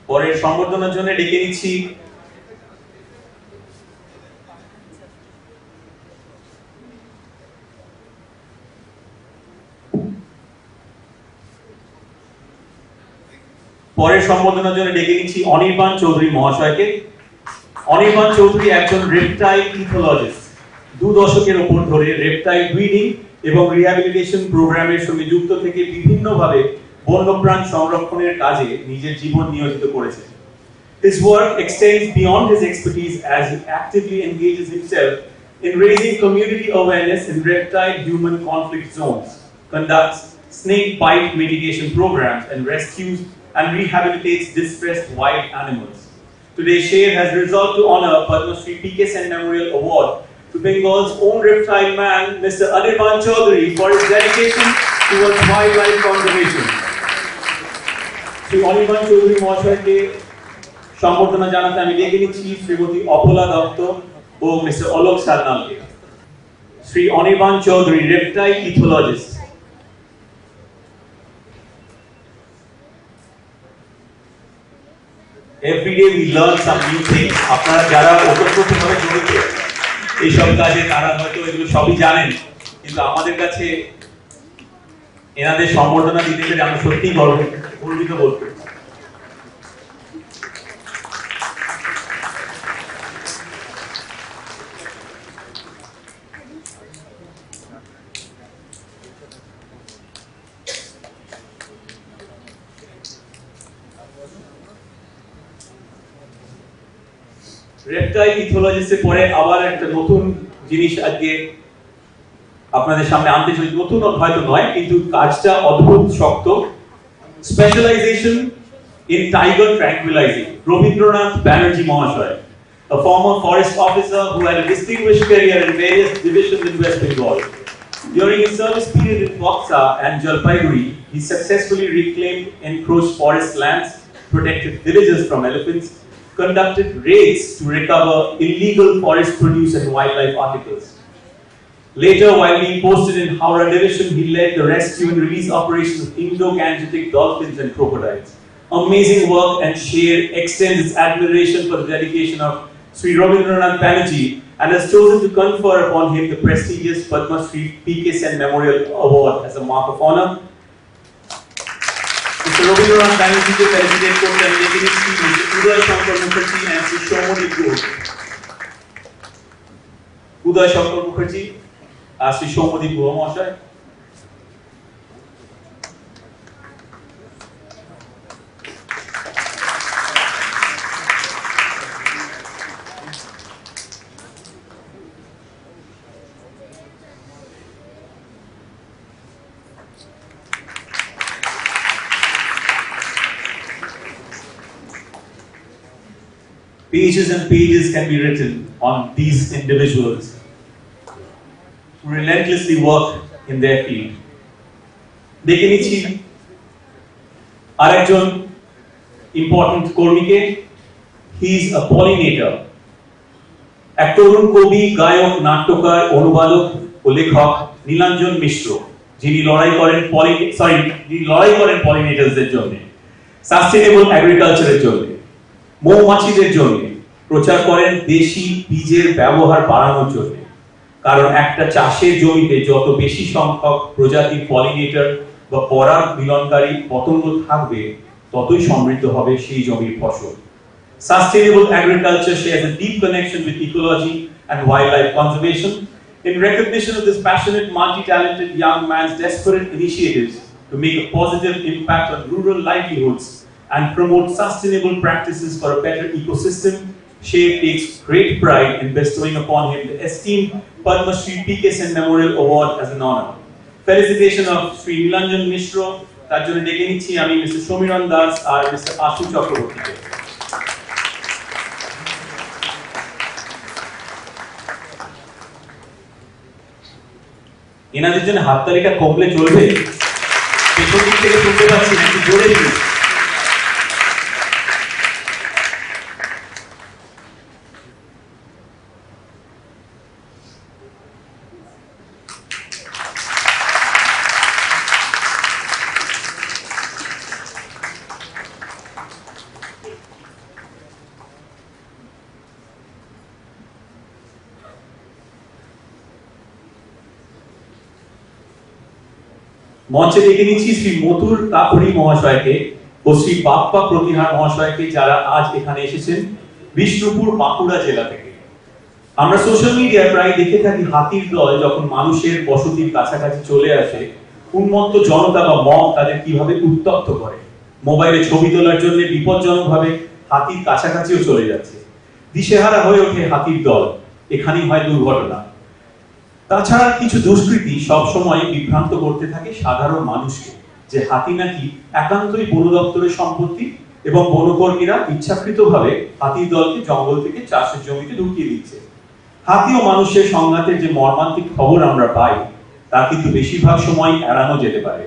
পরের সম্বর্ধনার জন্য ডেকে নিচ্ছি অনির্বাণ চৌধুরী মহাশয়কে। অনির্বাণ চৌধুরী একজন রেপটাইল ইথোলজিস্ট। 2 দশকের উপর ধরে রেপটাইল ব্রিডিং এবং রিহ্যাবিলিটেশন প্রোগ্রামের সঙ্গে যুক্ত থেকে বিভিন্নভাবে বন্যপ্রাণ সংরক্ষণের কাজে নিজের জীবন নিয়োজিত করেছেন। His work extends beyond his expertise as he actively engages himself in raising community awareness in reptile-human conflict zones, conducts snake bite mitigation programs, and rescues and rehabilitates distressed wild animals. Today, SHER has resolved to honor Padma Shri P.K. Sen Memorial Award to Bengal's own reptile man, Mr. Anirban Chaudhary, for his dedication towards wildlife conservation. Shri Anirban Chaudhary মহাশয়কে সম্বর্ধনা জানাতে আমি ডেকে নিচ্ছি শ্রীমতী অপলা দত্ত ও mister Alok সান্যালকে। Shri Anirban Chowdhury, reptile ethologist. Every day we learn some new things. আপনারা যারা ওতপ্রোতভাবে জড়িত এইসব কাজে তারা হয়তো এগুলো সবই জানেন, কিন্তু আমাদের কাছে এনাদের সম্বর্ধনা দিতে পেরে আমরা সত্যিই গর্বিত বোধ করি। রেপটাইল ইথোলজিস্টের পরে আবার একটা নতুন জিনিস আজকে আপনাদের সামনে আনতে চলেছি। নতুন হয়তো নয়, কিন্তু কাজটা অদ্ভুত শক্ত। Specialisation in tiger tranquilizing. Rabindranath Banerjee Mahasaya, a former forest officer who had a distinguished career in various divisions in West Bengal. During his service period in Boxa and Jalpaiguri, he successfully reclaimed encroached forest lands, protected villages from elephants, conducted raids to recover illegal forest produce and wildlife articles. Later, while being posted in Howrah Division, he led the rescue and release operations of Indo-Gangetic dolphins and crocodiles. Amazing work, and SHER extends its admiration for the dedication of Sri Rabindranath Banerjee and has chosen to confer upon him the prestigious Padma Shri P.K. Sen Memorial Award as a mark of honor. Mr. Rabindranath Banerjee to felicitate Dr. Mr. Uday Shankar Mukherjee and Sri Shomoni Ghosh. Uday Shankar Mukherjee, Sri Shomoni Ghosh Mahasaya. Pages and pages can be written on these individuals who relentlessly work in their field. দেখে নিচ্ছি আরেকজন important কর্মীকে। He is a পলিনেটর, এক তরুণ কবি, গায়ক, নাট্যকার, অনুবাদক ও লেখক নীলাঞ্জন মিশ্র, যিনি লড়াই করেন পলিনেটার্সদের জন্য, সাস্টেনেবল এগ্রিকালচারের জন্য, মৌমাছিদের জন্য, প্রচার করেন দেশি বীজের ব্যবহার বাড়ানোর জন্য। কারণ একটা চাষের জমিতে যত বেশি সংখ্যক প্রজাতির পলিনেটর বা পরাগ মিলনকারী পতঙ্গ থাকবে, ততই সমৃদ্ধ হবে সেই জমির ফসল। Sustainable agriculture shares a deep connection with ecology and wildlife conservation. In recognition of this passionate, multi-talented young man's desperate initiatives to make a positive impact on rural livelihoods and promote sustainable practices for a better ecosystem, SHER takes great pride in bestowing upon him the esteemed Padma Shri P.K. Sen Memorial Award as an honor. Felicitation of Sri Nilanjan Mishra, তার জন্য ডেকে নিচ্ছি আমি mister সমীরণ দাস আর mister আশু চক্রবর্তীকে। এনাদের জন্য হাততালিটা কমলে চলবে? পেছন দিক থেকে শুনতে পাচ্ছি নাকি জোরে দিন? মঞ্চে ডেকে নিচ্ছি শ্রী মথুর কাপুরি মহাশয়কে ও শ্রী বাপ্পা প্রতিহার মহাশয়কে, যারা আজ এখানে এসেছেন বিষ্ণুপুর, বাঁকুড়া জেলা থেকে। আমরা সোশ্যাল মিডিয়ায় প্রায় দেখে থাকি হাতির দল যখন মানুষের বসতির কাছাকাছি চলে আসে, উন্মত্ত জনতা বা মব তাদের কিভাবে উত্তপ্ত করে। মোবাইলে ছবি তোলার জন্য বিপজ্জনকভাবে হাতির কাছাকাছিও চলে যাচ্ছে। দিশেহারা হয়ে ওঠে হাতির দল, এখানেই হয় দুর্ঘটনা। তাছাড়া কিছু দুষ্কৃতী সবসময় বিভ্রান্ত করতে থাকে সাধারণ মানুষকে যে হাতি নাকি একান্তই বন দপ্তরের সম্পত্তি এবং বনকর্মীরা ইচ্ছাকৃতভাবে হাতির দলকে জঙ্গল থেকে চাষের জমিতে ঢুকিয়ে দিচ্ছে। হাতি ও মানুষের সংঘাতের যে মর্মান্তিক খবর আমরা পাই, তা কিন্তু বেশিরভাগ সময় এড়ানো যেতে পারে।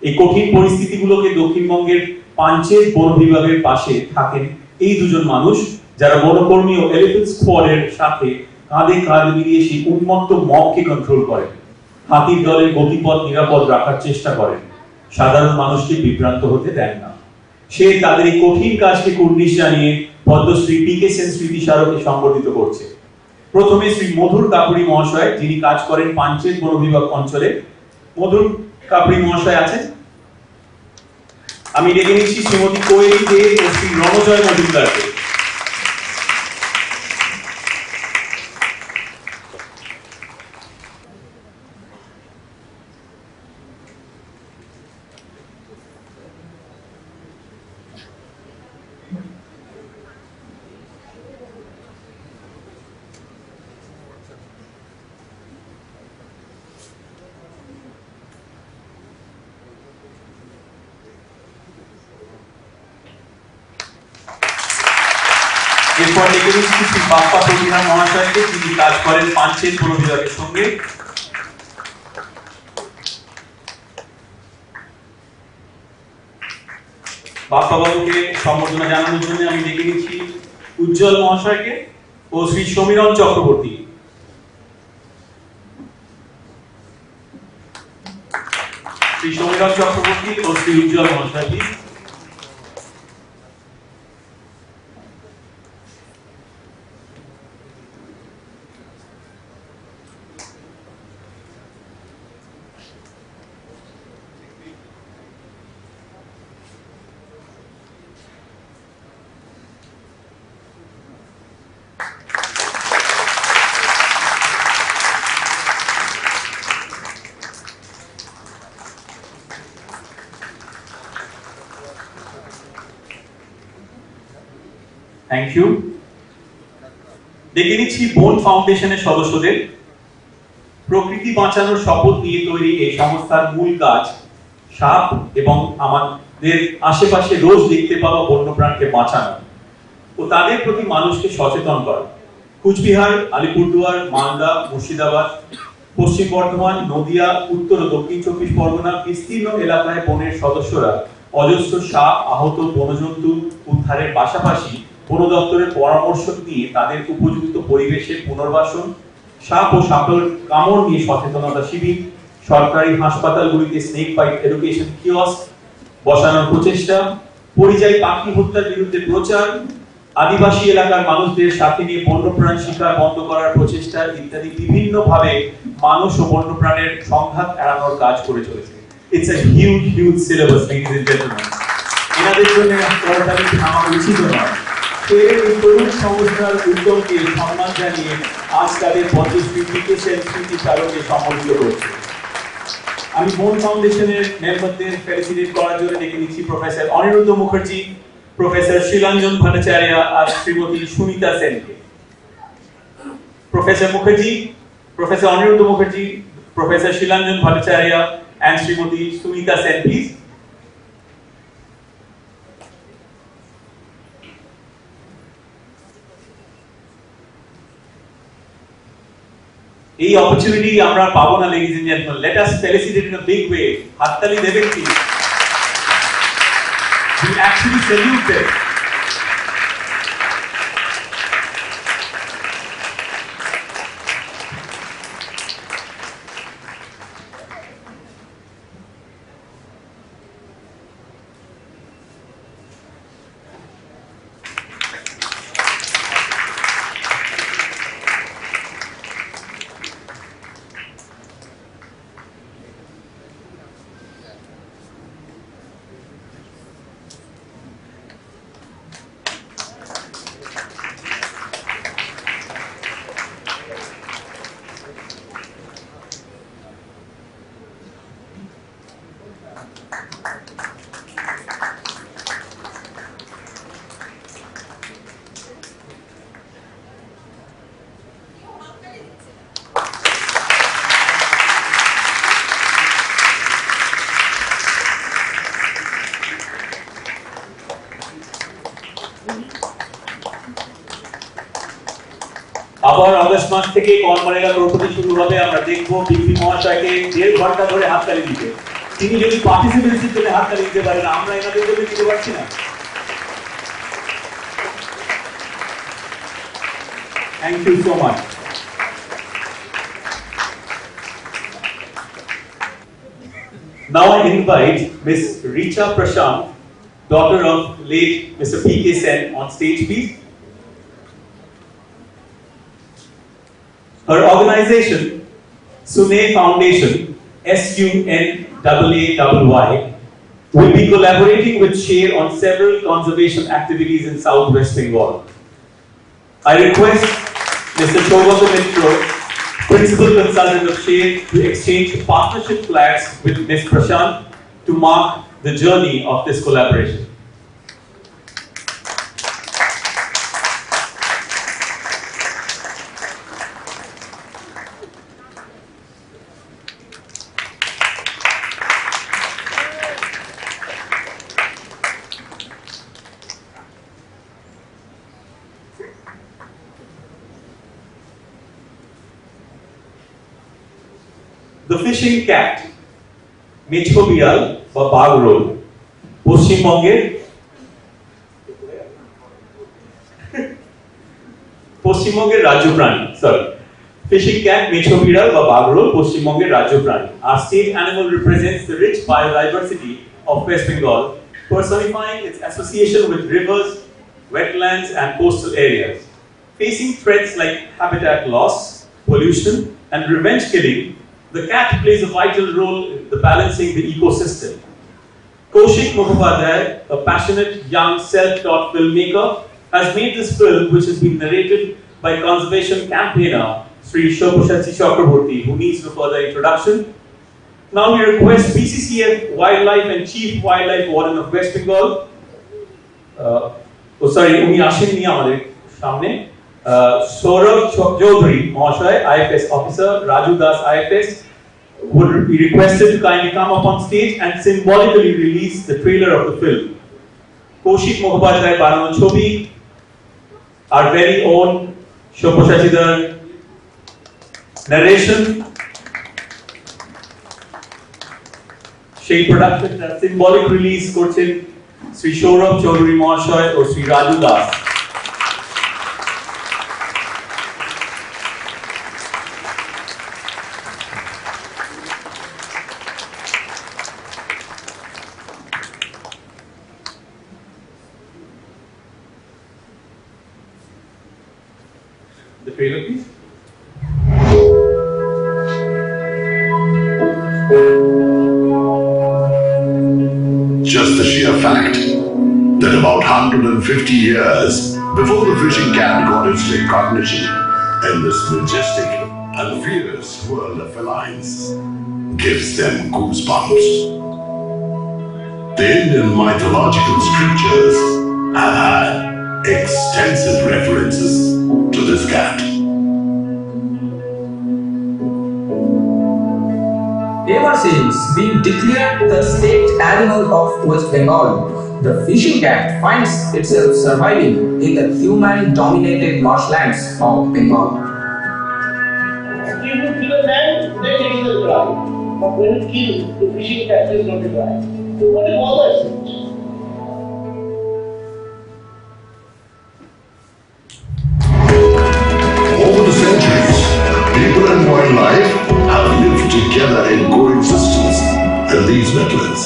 এই কঠিন পরিস্থিতিগুলোকে দক্ষিণবঙ্গের পাঞ্চেত বন বিভাগের পাশে থাকেন এই দুজন মানুষ, যারা বনকর্মী ও এলিফ্যান্ট স্কোয়াডের সাথে কাঁধে কাঁধ মিলিয়ে সেই উন্মত্ত মবকে কন্ট্রোল করেন, হাতির দলের গতিপথ নিরাপদ রাখার চেষ্টা করেন, সাধারণ মানুষকে বিভ্রান্ত হতে দেন না। সে তাদের এই কঠিন কাজকে কুর্নিশ জানিয়ে পদ্মশ্রী P.K. সেন স্মৃতি স্মারকে সংগঠিত করছে। প্রথমে শ্রী মধুর কাপুরি মহাশয়, যিনি কাজ করেন পাঞ্চেত বন বিভাগ অঞ্চলে। মধুর কাপুরি মহাশয় আছেন। আমি ডেকে নিচ্ছি শ্রীমতী কোয়েলি দে ও শ্রী রণজয় মজুমদারকে। এরপর ডেকে নিচ্ছি শ্রী বাপ্পা প্রতিভা মহাশয়কে, যিনি কাজ করেন পাঞ্চেত বন বিভাগের সঙ্গে। বাপ্পা বাবুকে সম্বর্ধনা জানানোর জন্য আমি ডেকে নিচ্ছি উজ্জ্বল মহাশয়কে ও শ্রী সমীরণ চক্রবর্তী। শ্রী সমীরণ চক্রবর্তী ও শ্রী উজ্জ্বল মহাশয়কে। Thank you. ডেকে নিচ্ছি বন ফাউন্ডেশনের সদস্যদের। প্রকৃতি বাঁচানোর শপথ নিয়ে তৈরি এই সংস্থার মূল কাজ সাপ এবং আমাদের আশেপাশে রোজ দেখতে পাওয়া বন্যপ্রাণকে বাঁচানো ও তাদের প্রতি মানুষকে সচেতন করা। কুচবিহার, আলিপুরদুয়ার, মালদা, মুর্শিদাবাদ, পশ্চিম বর্ধমান, নদিয়া, উত্তর ও দক্ষিণ 24 পরগনা বিস্তীর্ণ এলাকায় বনের সদস্যরা অজস্র সাপ, আহত বনজন্তু উদ্ধারের পাশাপাশি বন দপ্তরের পরামর্শ নিয়ে তাদের উপযুক্ত পরিবেশে পুনর্বাসন, সাপ ও সাপের কামড় নিয়ে সচেতনতা শিবির, সরকারি হাসপাতালগুলিতে স্নেক বাইট এডুকেশন কিওস্ক বসানোর প্রচেষ্টা, পরিযায়ী পাখি হত্যার বিরুদ্ধে প্রচার, আদিবাসী এলাকার মানুষদের সাথে নিয়ে বন্যপ্রাণ শিকার বন্ধ করার প্রচেষ্টা ইত্যাদি বিভিন্ন ভাবে মানুষ ও বন্যপ্রাণের সংঘাত এড়ানোর কাজ করে চলেছে। It's a huge syllabus, ladies and gentlemen. এনাদের জন্য করতালি থামা উচিত নয়। এই তরুণ সংস্থার উদ্যোগকে সম্মান জানিয়ে আজ তাদের পদ্মশ্রী স্মৃতি স্মারকে সম্মানিত করছে। আমি বন ফাউন্ডেশনের মেম্বারদের ফেলিসিটেট করার জন্য ডেকে নিচ্ছি প্রফেসর অনিরুদ্ধ মুখার্জি, প্রফেসর শিলাঞ্জন ভট্টাচার্য আর শ্রীমতী সুনিতা সেনকে। Professor Mukherjee, professor Aniruddha Mukherjee, professor Shilanjan Bhattacharya and Shrimati Sunita Sen, please. এই অপরচুনিটি আমরা পাবো না, ladies and gentlemen. Let us felicitate in a big way. হাততালি দেবেন কি? We actually salute them. আবার আগস্ট মাস থেকে কর্মরেগা প্রকৃতি শুরু হবে। আমরা দেখবো বিপি মহাশয়কে 1.5 ঘন্টা ধরে হাততালি দিতে। তিনি যদি পার্টিসিপেন্সির জন্য হাততালি দিতে পারেন, আমরা এনাদের জন্য দিতে পারছি না। Thank you so much. Now I invite Miss Richa Prashant, daughter of late Mr. P.K. Sen, on stage, please. Her organization, Sunay Foundation, SUNAAY, will be collaborating with SHER on several conservation activities in Southwest Bengal. I request Mr. Shobhata Mitra, Principal Consultant of SHER, to exchange partnership flags with Ms. Prashant to mark the journey of this collaboration. The fishing cat, মেছো বিড়াল বা বাঘ role, পশ্চিমবঙ্গের রাজ্য প্রাণী। Fishing cat, মেছো বিড়াল বা বাঘ role পশ্চিমবঙ্গের রাজ্য প্রাণী। Our state animal represents the rich biodiversity of West Bengal, personifying its association with rivers, wetlands, and coastal areas. Facing threats like habitat loss, pollution, and revenge killing, the cat plays a vital role in balancing the ecosystem. Kaushik Mukhopadhyay, a passionate young self-taught filmmaker, has made this film, which has been narrated by conservation campaigner Sri Shobhashachi Chakraborty, who needs no further introduction. Now we request PCCF Wildlife and Chief Wildlife Warden of West Bengal, উনি আসেননি আমাদের সামনে, Saurabh Chaudhary Mahashay, IFS officer, Raju Das IFS, would be requested to kindly come up on stage and symbolically release the trailer of the film. Kaushik Mukhopadhyay বানানো ছবি, our very own Shobhashachi-dar narration, সেই প্রোডাকশনটা symbolic release করছেন শ্রী সৌরভ চৌধুরী মহাশয় ও Shri Raju Das. The trailer, please. Just the sheer fact that about 150 years before the fishing cat got its recognition in this majestic and fierce world of felines gives them goosebumps. The Indian mythological scriptures have had extensive references to this cat. Ever since being declared the state animal of West Bengal, the fishing cat finds itself surviving in the human-dominated marshlands of Bengal. If you kill a man, then it is a crime. But when you kill the fishing cat, it is not a crime. So what is all that? Over the centuries, people and wildlife have lived together in coexistence in these wetlands.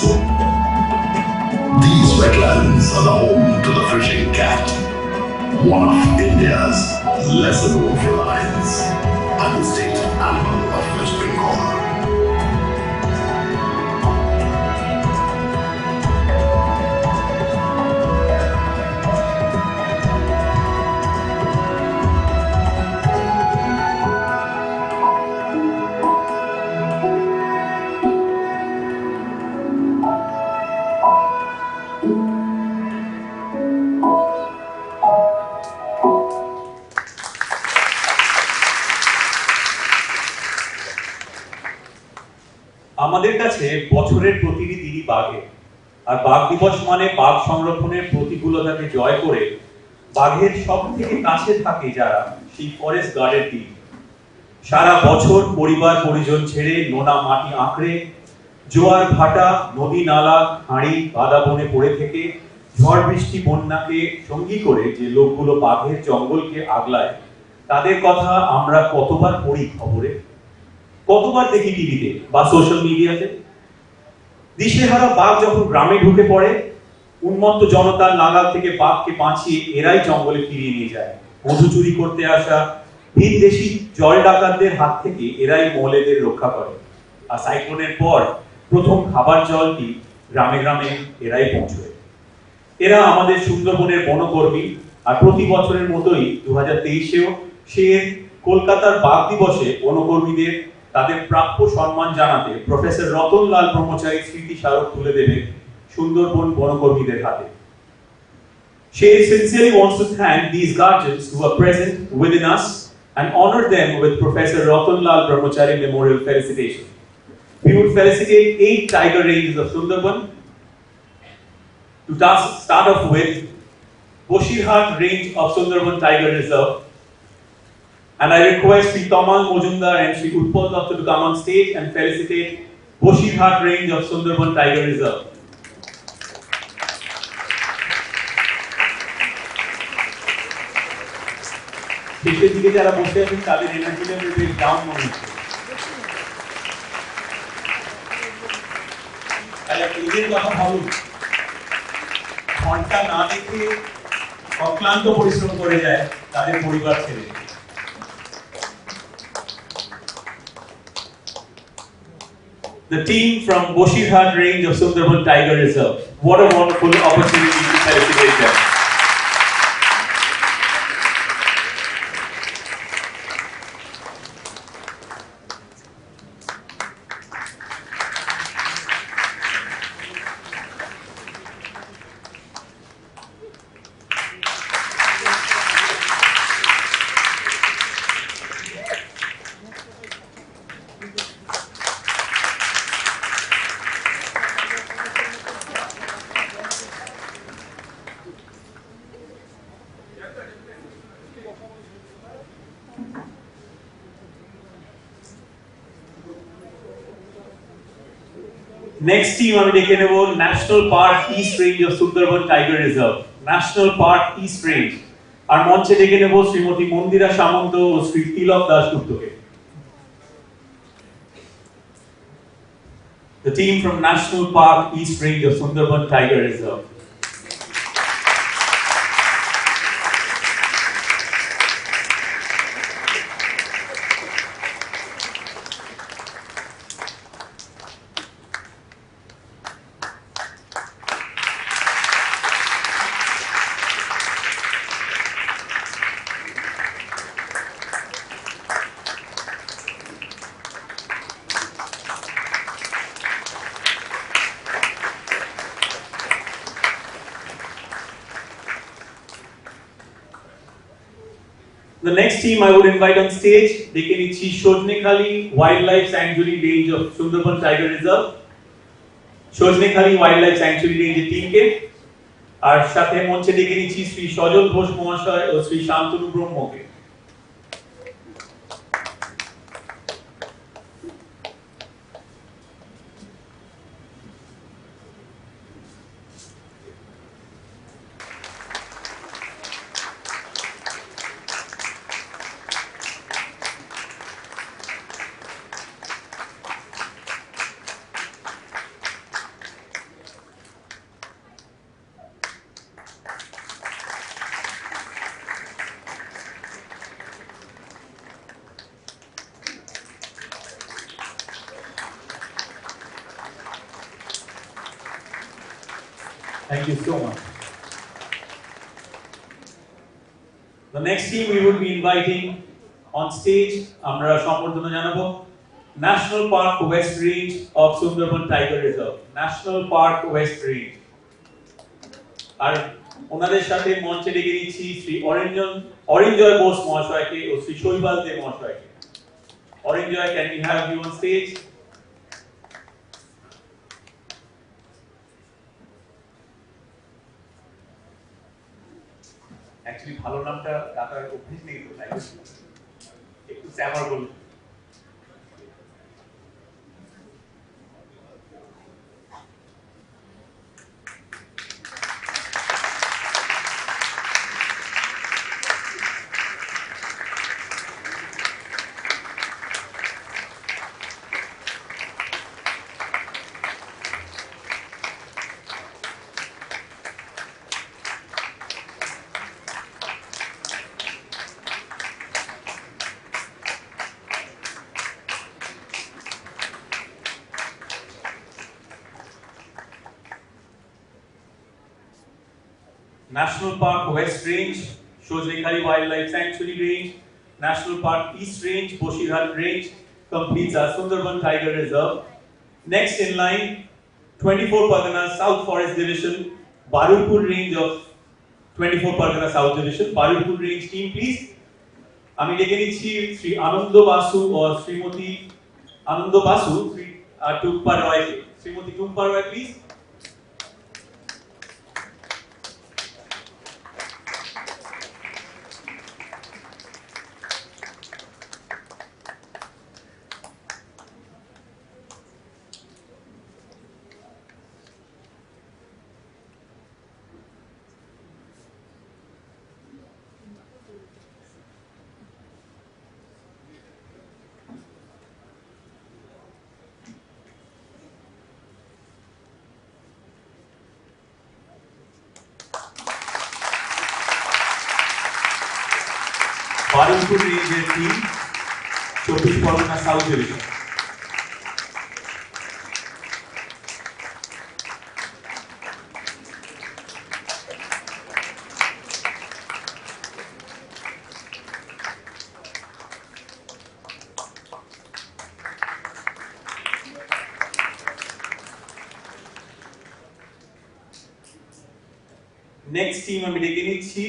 These wetlands are the home to the fishing cat, one of India's lesser-known felines and the state animal of West Bengal. আমাদের কাছে বছরের প্রতিটি দিনই বাঘে, আর বাঘ দিবস মানে বাঘ সংরক্ষণের প্রতিকূলতাকে জয় করে বাঘের সব থেকে কাছে থাকে যারা, সেই ফরেস্ট গার্ডের টিম। সারা বছর পরিবার পরিজন ছেড়ে নোনা মাটি আঁকড়ে, জোয়ার ভাটা, নদী নালা, খাঁড়ি, বাদা বনে পড়ে থেকে ঝড় বৃষ্টি বন্যাকে সঙ্গী করে যে লোকগুলো বাঘের জঙ্গলকে আগলায়, তাদের কথা আমরা কতবার পড়ি খবরে, কতবার দেখি টিভিতে বা সোশ্যাল মিডিয়াতে। দিশেহারা বাঘ যখন গ্রামে ঢুকে পড়ে, উন্মত্ত জনতার নাগাল থেকে বাঘকে বাঁচিয়ে এরাই জঙ্গলে ফিরিয়ে নিয়ে যায়। মধু চুরি করতে আসা ভিনদেশি জল ডাকাতদের হাত থেকে এরাই মহলেদের রক্ষা করে। আর সাইক্লোনের পর প্রথম খাবার জলটি গ্রামে গ্রামে এরাই পৌঁছয়। এরা আমাদের সুন্দরবনের বনকর্মী। আর প্রতি বছরের মতোই 2023-এও শের কলকাতার বাঘ দিবসে বনকর্মীদের তাদের প্রাপ্য সম্মান জানাতে প্রফেসর রতনলাল ব্রহ্মচারী স্মৃতি স্মারক তুলে দেবে সুন্দরবন বনকর্মীদের হাতে। SHER sincerely wants to thank these guardians who are present within us and honor them with Professor Ratan-Lal Brahmachari Memorial Felicitation. We would felicitate 8 tiger ranges of Sundarban. To start off with, Boshirhat range of Sundarban Tiger Reserve. And I request Sri Tamal Mojumdar and Sri Utpal Dutta to come on stage and felicitate Boshirhat range of Sundarban Tiger Reserve. শেষের দিকে যারা বসে আছেন তাদের energy level বেশ down মনে হচ্ছে। তাহলে এদের কথা ভাবুন, ঘন্টা না দেখে অক্লান্ত পরিশ্রম করে যায় তাদের পরিবার ছেড়ে। The team from Boshirhat range of Sundarban Tiger Reserve. What a wonderful opportunity to felicitate them. Next team আমি ডেকে নেব national park east range of Sundarban tiger reserve, national park east range. আর মঞ্চে ডেকে নেব শ্রীমতী মন্দিরা সামন্ত ও শ্রী তিলক দাশগুপ্তকে। The team from National Park East Range of Sundarban Tiger Reserve. The next team I would invite on stage, they can ichi Shojnekhali Wildlife Sanctuary Range of Sundarban Tiger Reserve. Shojnekhali Wildlife Sanctuary Range team ke আর সাথে মঞ্চে ডেকে নিচ্ছি শ্রী সজল ঘোষ মহাশয় ও Shri Shantanu ব্রহ্মকে। Thank you so much. The next team we would be inviting on stage, আমরা সম্বর্ধনা জানাবো National Park West Range of Sundarban Tiger Reserve, National Park West Range. আর ওনাদের সাথে মঞ্চে ডেকে নিচ্ছি শ্রী অরিঞ্জয় বোস মহাশয়কে ও শ্রী শৈবাল দে মহাশয়কে। Arinjoy, can we have you on stage? Actually ভালো নামটা ডাকার অভ্যাস নেই তো, তাই একটু স্যামার বলুন। National Park West Range, Shojnekhali Wildlife Sanctuary Range, National Park East Range, Boshirhat Range completes our Sundarban Tiger Reserve. Next in line, 24 Pargana South Forest Division, Barulpur Range of 24 Pargana South Division, Barulpur Range team please. আমি ডেকে নিচ্ছি শ্রী আনন্দ বাসু ও শ্রীমতী আনন্দ বাসু শ্রী টুম্পা রয়কে। শ্রীমতী টুম্পা রয় please. Baruipur রেঞ্জের team 24 Parganas south division. Next team আমি ডেকে নিচ্ছি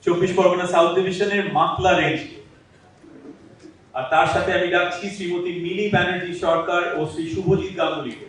24 Parganas south ডিভিশনের মাকলা range, আর তার সাথে আমি ডাকছি শ্রীমতী মিলি ব্যানার্জি সরকার ও শ্রী শুভজিৎ গাঙ্গুলিকে।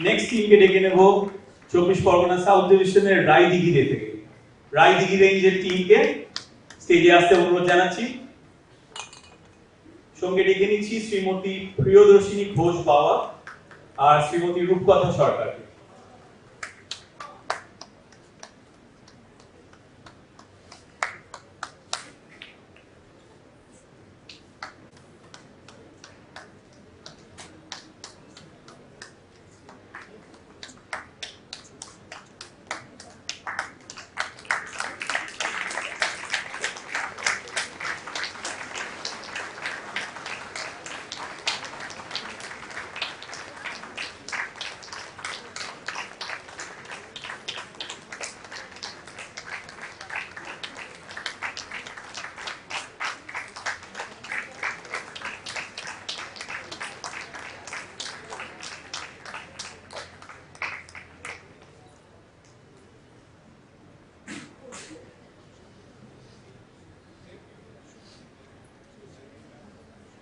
নেক্সট টিমকে ডেকে নেব 24 পরগনা সাউথ ডিভিশনের রায়দিঘিরে থেকে। রায়দিঘি রেঞ্জের টিমকে স্টেজে আসতে অনুরোধ জানাচ্ছি। সঙ্গে ডেকে নিচ্ছি শ্রীমতী প্রিয়দর্শিনী ঘোষ বাবা আর শ্রীমতী রূপকথা সরকারকে।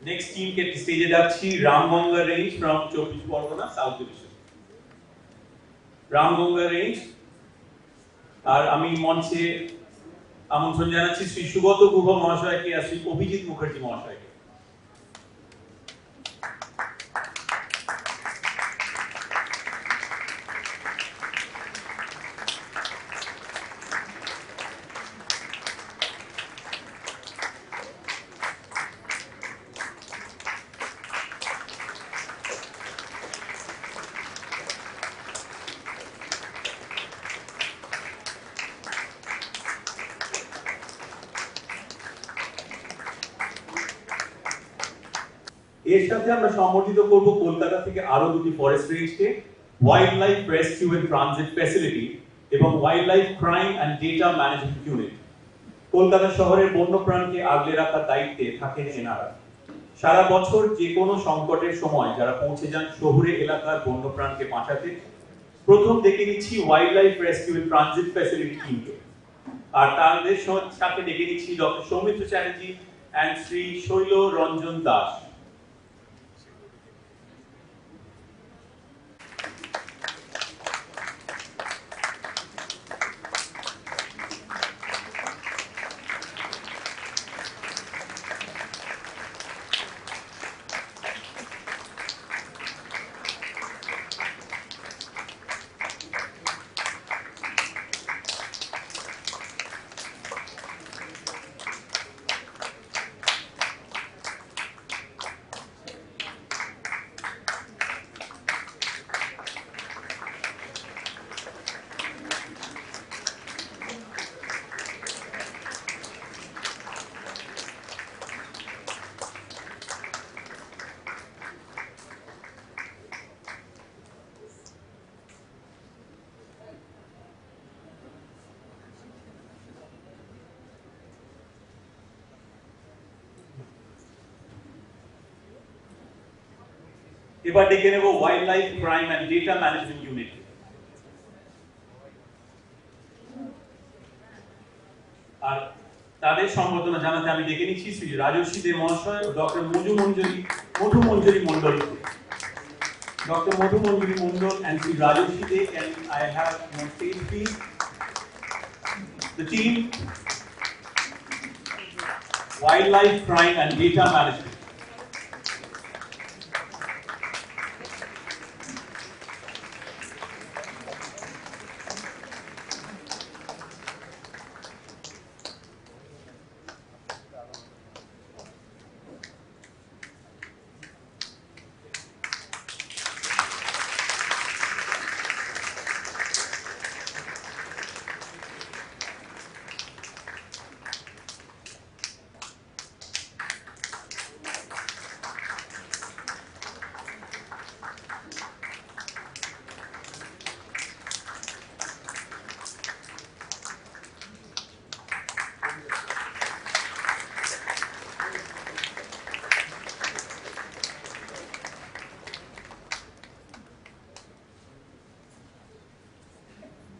নেক্সট টিমকে স্টেজে ডাকছি Ramganga range from 24 Parganas south division. Ramganga range, আর আমি মঞ্চে আমন্ত্রণ জানাচ্ছি শ্রী সুগত গুহ মহাশয়কে আর শ্রী অভিজিৎ মুখার্জি মহাশয়কে। এর সাথে আমরা সম্বর্ধিত করব কলকাতা থেকে আরো দুটি ফরেস্ট রেঞ্জকে, wildlife rescue and transit facility এবং wildlife crime and data management unit. Kolkata শহরের বন্যপ্রাণকে আগলে রাখার দায়িত্বে থাকেন এনারা। সারা বছর যে কোনো সংকটের সময় যারা পৌঁছে যান শহুরে এলাকার বন্যপ্রাণকে বাঁচাতে। প্রথম ডেকে নিচ্ছি wildlife rescue and transit facility টিমকে, আর তাদের সাথে ডেকে নিচ্ছি ডক্টর সৌমিত্র চ্যাটার্জি অ্যান্ড শ্রী শৈল রঞ্জন দাস। এবার ডেকে নেব wildlife crime and data management unit. আর তাদের সম্বর্ধনা জানাতে আমি ডেকে নিচ্ছি শ্রী রাজস্বী দে মহাশয় ও doctor Madhu Manjuri মন্ডলকে। Dr. Madhu Mangiri Mundal and Sri Rajesh Shide, can I have on stage, please? The team, Wildlife Crime and Data Management.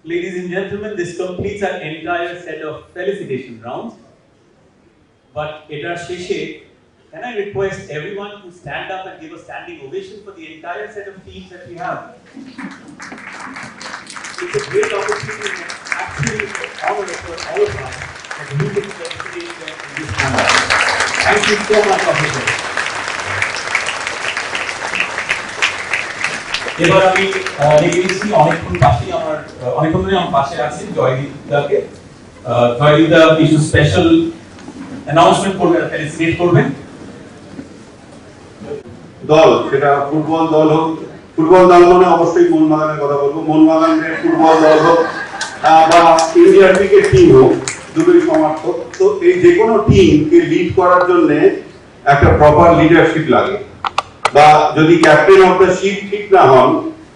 Ladies and gentlemen, this completes our entire set of felicitation rounds. But etar sheshe, can I request everyone to stand up and give a standing ovation for the entire set of teams that we have? It's a great opportunity and actually an honor for all of us that we can participate in this manner. Thank you so much, officers. এবার আমি ডেকে নিচ্ছি অনেকক্ষণ পাশে আমার অনেকক্ষণ ধরে আমার পাশে আছেন জয়দীপদাকে। জয়দীপদা কিছু স্পেশাল অ্যানাউন্সমেন্ট করবেন, ফেলিসিটেট করবেন। দল, সেটা ফুটবল দল হোক, ফুটবল দল মানে অবশ্যই মোহনবাগানের কথা বলবো, মোহনবাগানের ফুটবল দল হোক বা ইন্ডিয়ার ক্রিকেট টিম হোক, দুটোই সমর্থক। তো এই যে কোনো টিমকে লিড করার জন্য একটা প্রপার লিডারশিপ লাগে, বা যদি ক্যাপ্টেন অফ দ্য শিপ ঠিক না হন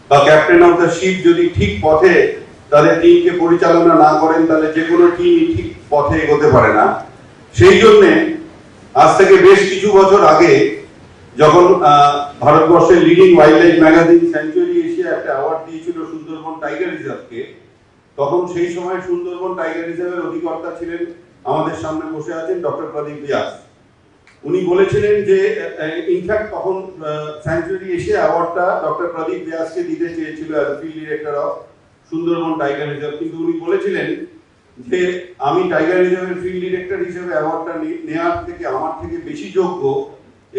বা ক্যাপ্টেন অফ দ্য শিপ যদি ঠিক পথে তাদের টিমকে পরিচালনা না করেন, তাহলে যে কোনো টিমই ঠিক পথে এগোতে পারে না। সেই জন্যে আজ থেকে বেশ কিছু বছর আগে যখন ভারতবর্ষের leading wild life magazine century Asia একটা অ্যাওয়ার্ড দিয়েছিল সুন্দরবন টাইগার রিজার্ভকে, তখন সেই সময় সুন্দরবন টাইগার রিজার্ভের অধিকর্তা ছিলেন, আমাদের সামনে বসে আছেন ডক্টর প্রদীপ ব্যাস। উনি বলেছিলেন যে ইনফ্যাক্ট তখন সেঞ্চুরি এশিয়া অ্যাওয়ার্ডটা ডক্টর প্রদীপ ব্যাসকে দিতে চেয়েছিল as field director of Sundarban tiger reserve, কিন্তু উনি বলেছিলেন যে আমি টাইগার রিজার্ভের ফিল্ড ডিরেক্টর হিসেবে অ্যাওয়ার্ডটা নেওয়ার থেকে আমার থেকে বেশি যোগ্য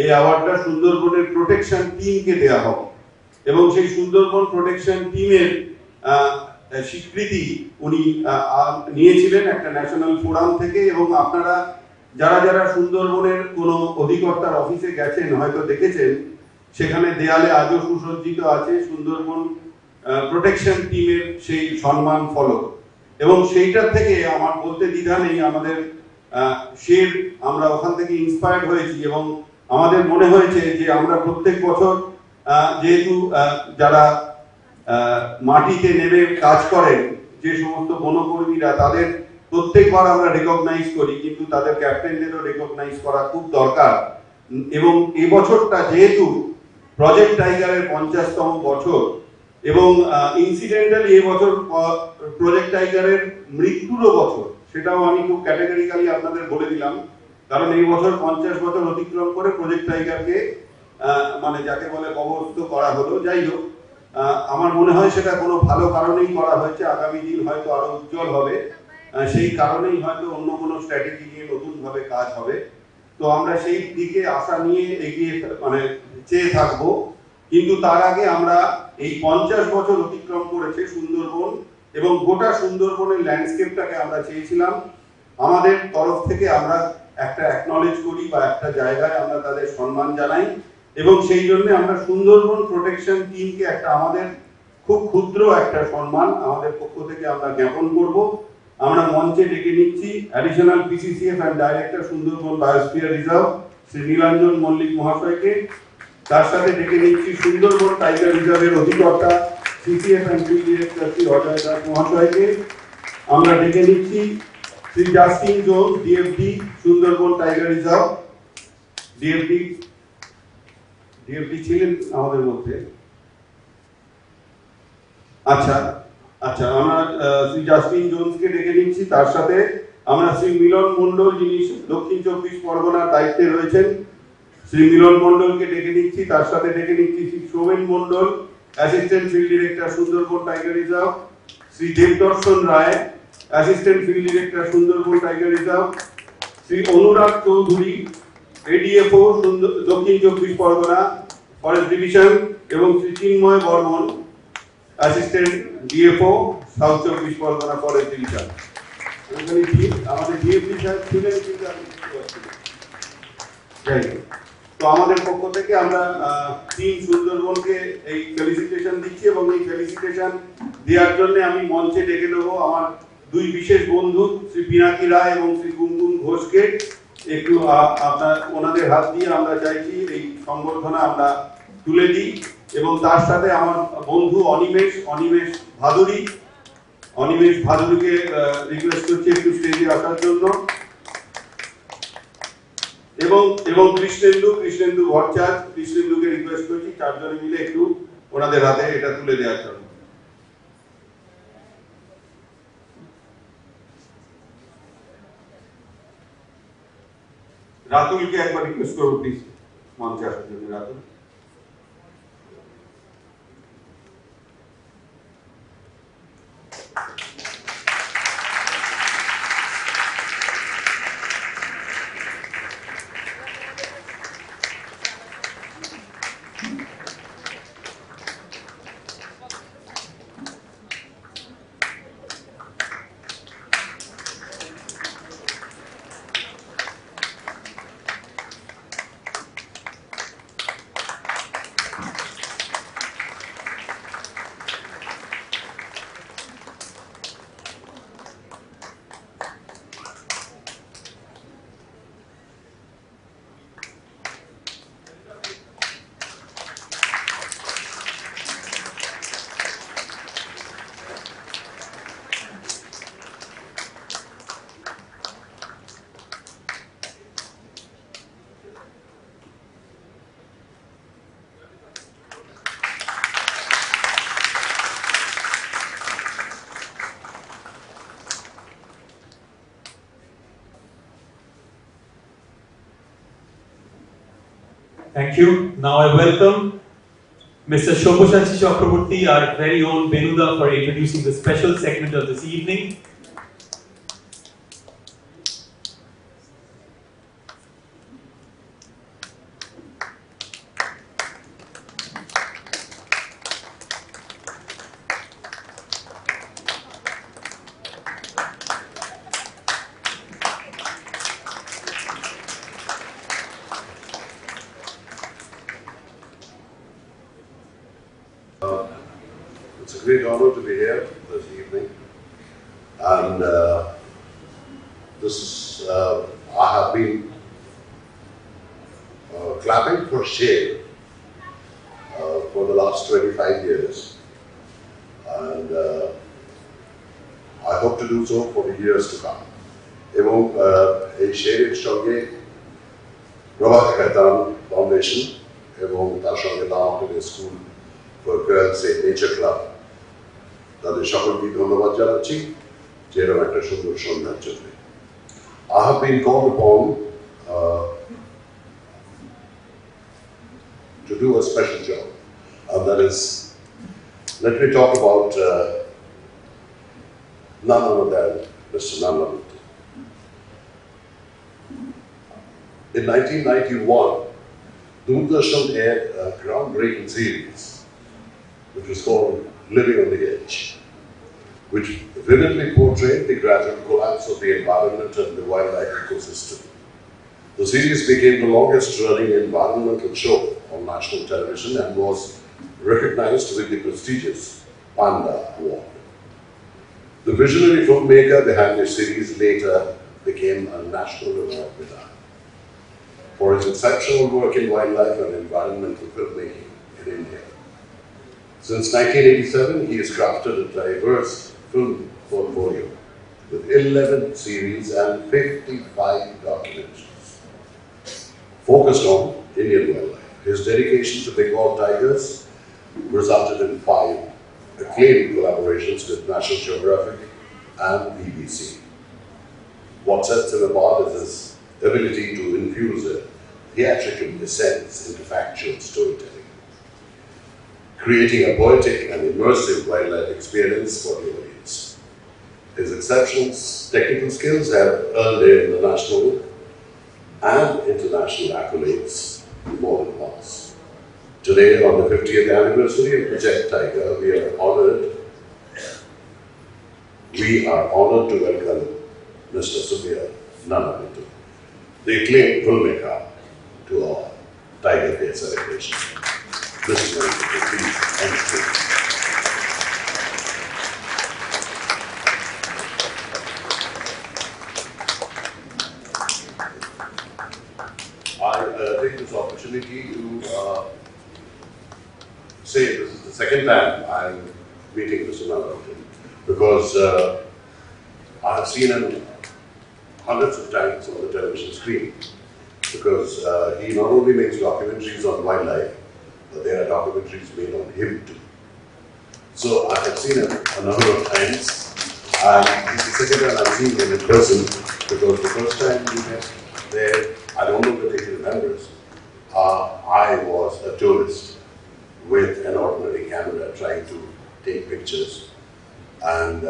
এই অ্যাওয়ার্ডটা সুন্দরবনের প্রোটেকশন টিমকে দেওয়া হবে। এবং সেই সুন্দরবন প্রোটেকশন টিমের স্বীকৃতি উনি নিয়েছিলেন একটা ন্যাশনাল ফোরাম থেকে। এবং আপনারা যারা যারা সুন্দরবনের কোনো অধিকর্তার অফিসে গেছেন হয়তো দেখেছেন, সেখানে দেয়ালে আজও সুসজ্জিত আছে সুন্দরবন প্রোটেকশন টিমের সেই সম্মান ফলক। এবং সেইটার থেকে আমার বলতে দ্বিধা নেই, আমাদের শের আমরা ওখান থেকে ইন্সপায়ার্ড হয়েছি এবং আমাদের মনে হয়েছে যে আমরা প্রত্যেক বছর যেহেতু যারা মাটিতে নেমে কাজ করেন যে সমস্ত বনকর্মীরা, তাদের প্রত্যেকবার আমরা রেকগনাইজ করি, কিন্তু তাদের ক্যাপ্টেনদেরও রেকগনাইজ করা খুব দরকার। এবং এই বছরটা যেহেতু প্রজেক্ট টাইগারের 50তম বছর এবং ইনসিডেন্টালি এই বছর প্রজেক্ট টাইগারের মৃত্যুরও বছর, সেটাও আমি খুব ক্যাটেগরিক্যালি আপনাদের বলে দিলাম, কারণ এই বছর 50 বছর অতিক্রম করে প্রজেক্ট টাইগারকে মানে যাকে বলে কবরস্থ করা হলো। যাই হোক, আমার মনে হয় সেটা কোনো ভালো কারণেই করা হয়েছে, আগামী দিন হয়তো আরো উজ্জ্বল হবে, সেই কারণেই হয়তো অন্য কোনো স্ট্র্যাটেজি নিয়ে নতুন ভাবে কাজ হবে। তো আমরা সেই দিকে আশা নিয়ে এগিয়ে মানে চেয়ে থাকবো। কিন্তু তার আগে আমরা এই 50 বছর অতিক্রম করেছে সুন্দরবন এবং গোটা সুন্দরবনের ল্যান্ডস্কেপটাকে আমরা চেয়েছিলাম আমাদের তরফ থেকে আমরা একটা অ্যাকনলেজ করি বা একটা জায়গায় আমরা তাদের সম্মান জানাই। এবং সেই জন্য আমরা সুন্দরবন প্রোটেকশন টিমকে একটা আমাদের খুব ক্ষুদ্র একটা সম্মান আমাদের পক্ষ থেকে আমরা জ্ঞাপন করব। আমরা মঞ্চে ডেকে নিচ্ছি additional PCCF and director Sundarban biosphere reserve Shri Nilanjan Mallick মহাশয়কে। তার সাথে ডেকে নিচ্ছি সুন্দরবন টাইগার রিজার্ভের অধিকর্তা CCF and field director Shri Ajay Das মহাশয়কে। আমরা ডেকে নিচ্ছি Shri Justin Jones DFD Sundarban tiger reserve. DFD ছিলেন আমাদের মধ্যে। আচ্ছা, আমরা শ্রী জাস্টিন জোন্সকে ডেকে নিচ্ছি। তার সাথে আমরা শ্রী মিলন মন্ডল, যিনি দক্ষিণ 24 পরগনার দায়িত্বে রয়েছেন, শ্রী মিলন মন্ডলকে ডেকে নিচ্ছি, তার সাথে ডেকে নিচ্ছি Shri Soumen Mondal, assistant field director Sundarban tiger reserve, Shri Debdarshan Roy, assistant field director Sundarban tiger reserve, Shri Anurag Chowdhury, ADFO দক্ষিণ 24 পরগনা ফরেস্ট ডিভিশন, এবং Shri Chinmoy Barman, assistant DFO south 24 Parganas forest division. আমাদের ডিএফডি সাহেব ছিলেন কিন্তু আমি যাই হোক। তো আমাদের পক্ষ থেকে আমরা টিম সুন্দরবনকে এই ফেলিসিটেশন দিচ্ছি, এবং এই ফেলিসিটেশন দেওয়ার জন্য আমি মঞ্চে ডেকে নেবো আমার দুই বিশেষ বন্ধু শ্রী পিনাকি রায় এবং শ্রী কুমকুম ঘোষকে। একটু ওনাদের হাত দিয়ে আমরা চাইছি এই সংবর্ধনা আমরা তুলে দিই, এবং তার সাথে আমার বন্ধু অনিমেষ ভাদুরীকে রিকোয়েস্ট করছি একটু স্টেজে আসার জন্য, এবং কৃষ্ণেন্দু ভট্টাচার্য, কৃষ্ণেন্দুকে রিকোয়েস্ট করছি চারজনে মিলে একটু ওনাদের হাতে এটা তুলে দেওয়ার জন্য। রাতুলকে একবার রিকোয়েস্ট করবো প্লিজ মঞ্চে আসার জন্য। Ratul. Thank you. Now I welcome Mr. Shobhashanti Chakraborty, our very own Benuda, for introducing the special segment of this evening. It's a great honor to be here this evening, and I have been clapping for SHER for the last 25 years, and I hope to do so for the years to come. এবং এই SHER-এর সঙ্গে Prabha Khaitan Foundation এবং তার সঙ্গে আমাদের school for Girls in Nature Club, তাদের সকলকে ধন্যবাদ জানাচ্ছি যে এরকম একটা সুন্দর সন্ধ্যার জন্য। I have been called upon to do a special job, and that is, let me talk about none other than Mr. Nandan. In 1991, Doordarshan aired a groundbreaking series which was called Living on the Edge, which vividly portrayed the gradual collapse of the environment and the wildlife ecosystem. The series became the longest running environmental show on national television and was recognized with the prestigious Panda Award. The visionary filmmaker behind the series later became a national award winner for his exceptional work in wildlife and environmental filmmaking in India. Since 1987, he has crafted a diverse film portfolio with 11 series and 55 documentaries focused on Indian wildlife. His dedication to Bengal tigers resulted in 5 acclaimed collaborations with National Geographic and BBC. What sets him apart is his ability to infuse theatrical essence into factual storytelling, creating a poetic and immersive wildlife experience for the audience. His exceptional technical skills have earned him the national and international accolades more than once. Today, on the 50th anniversary of Project Tiger, we are honored to welcome Mr. Subir Nanavittu, the acclaimed filmmaker, to our Tiger Day celebration. Mr. Nanavittu, please, thank you. I take this opportunity to say this is the second time I'm meeting Mr. Nanavittu, because I have seen him hundreds of times on the television screen, because he not only makes documentaries on wildlife, but there are documentaries made on him too. So I have seen him a number of times, and this is the second time I've seen him in person, because the first time we met there, I don't know whether he remembers, I was a tourist with an ordinary camera trying to take pictures, and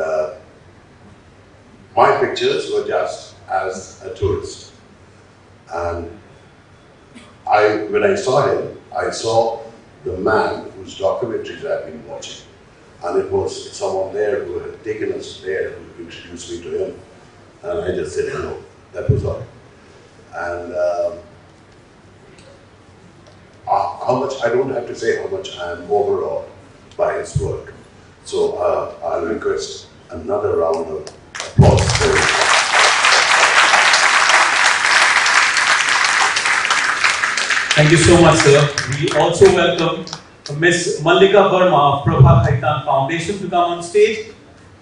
my pictures were just as a tourist. And when I saw him, I saw the man whose documentaries I've been watching. And it was someone there who had taken us there who introduced me to him. And I just said hello. That was all. And I don't have to say how much I am overawed by his work. So I'll request another round of applause for him. Thank you so much, sir. We also welcome Ms. Mallika Verma of Prabha Khaitan Foundation to come on stage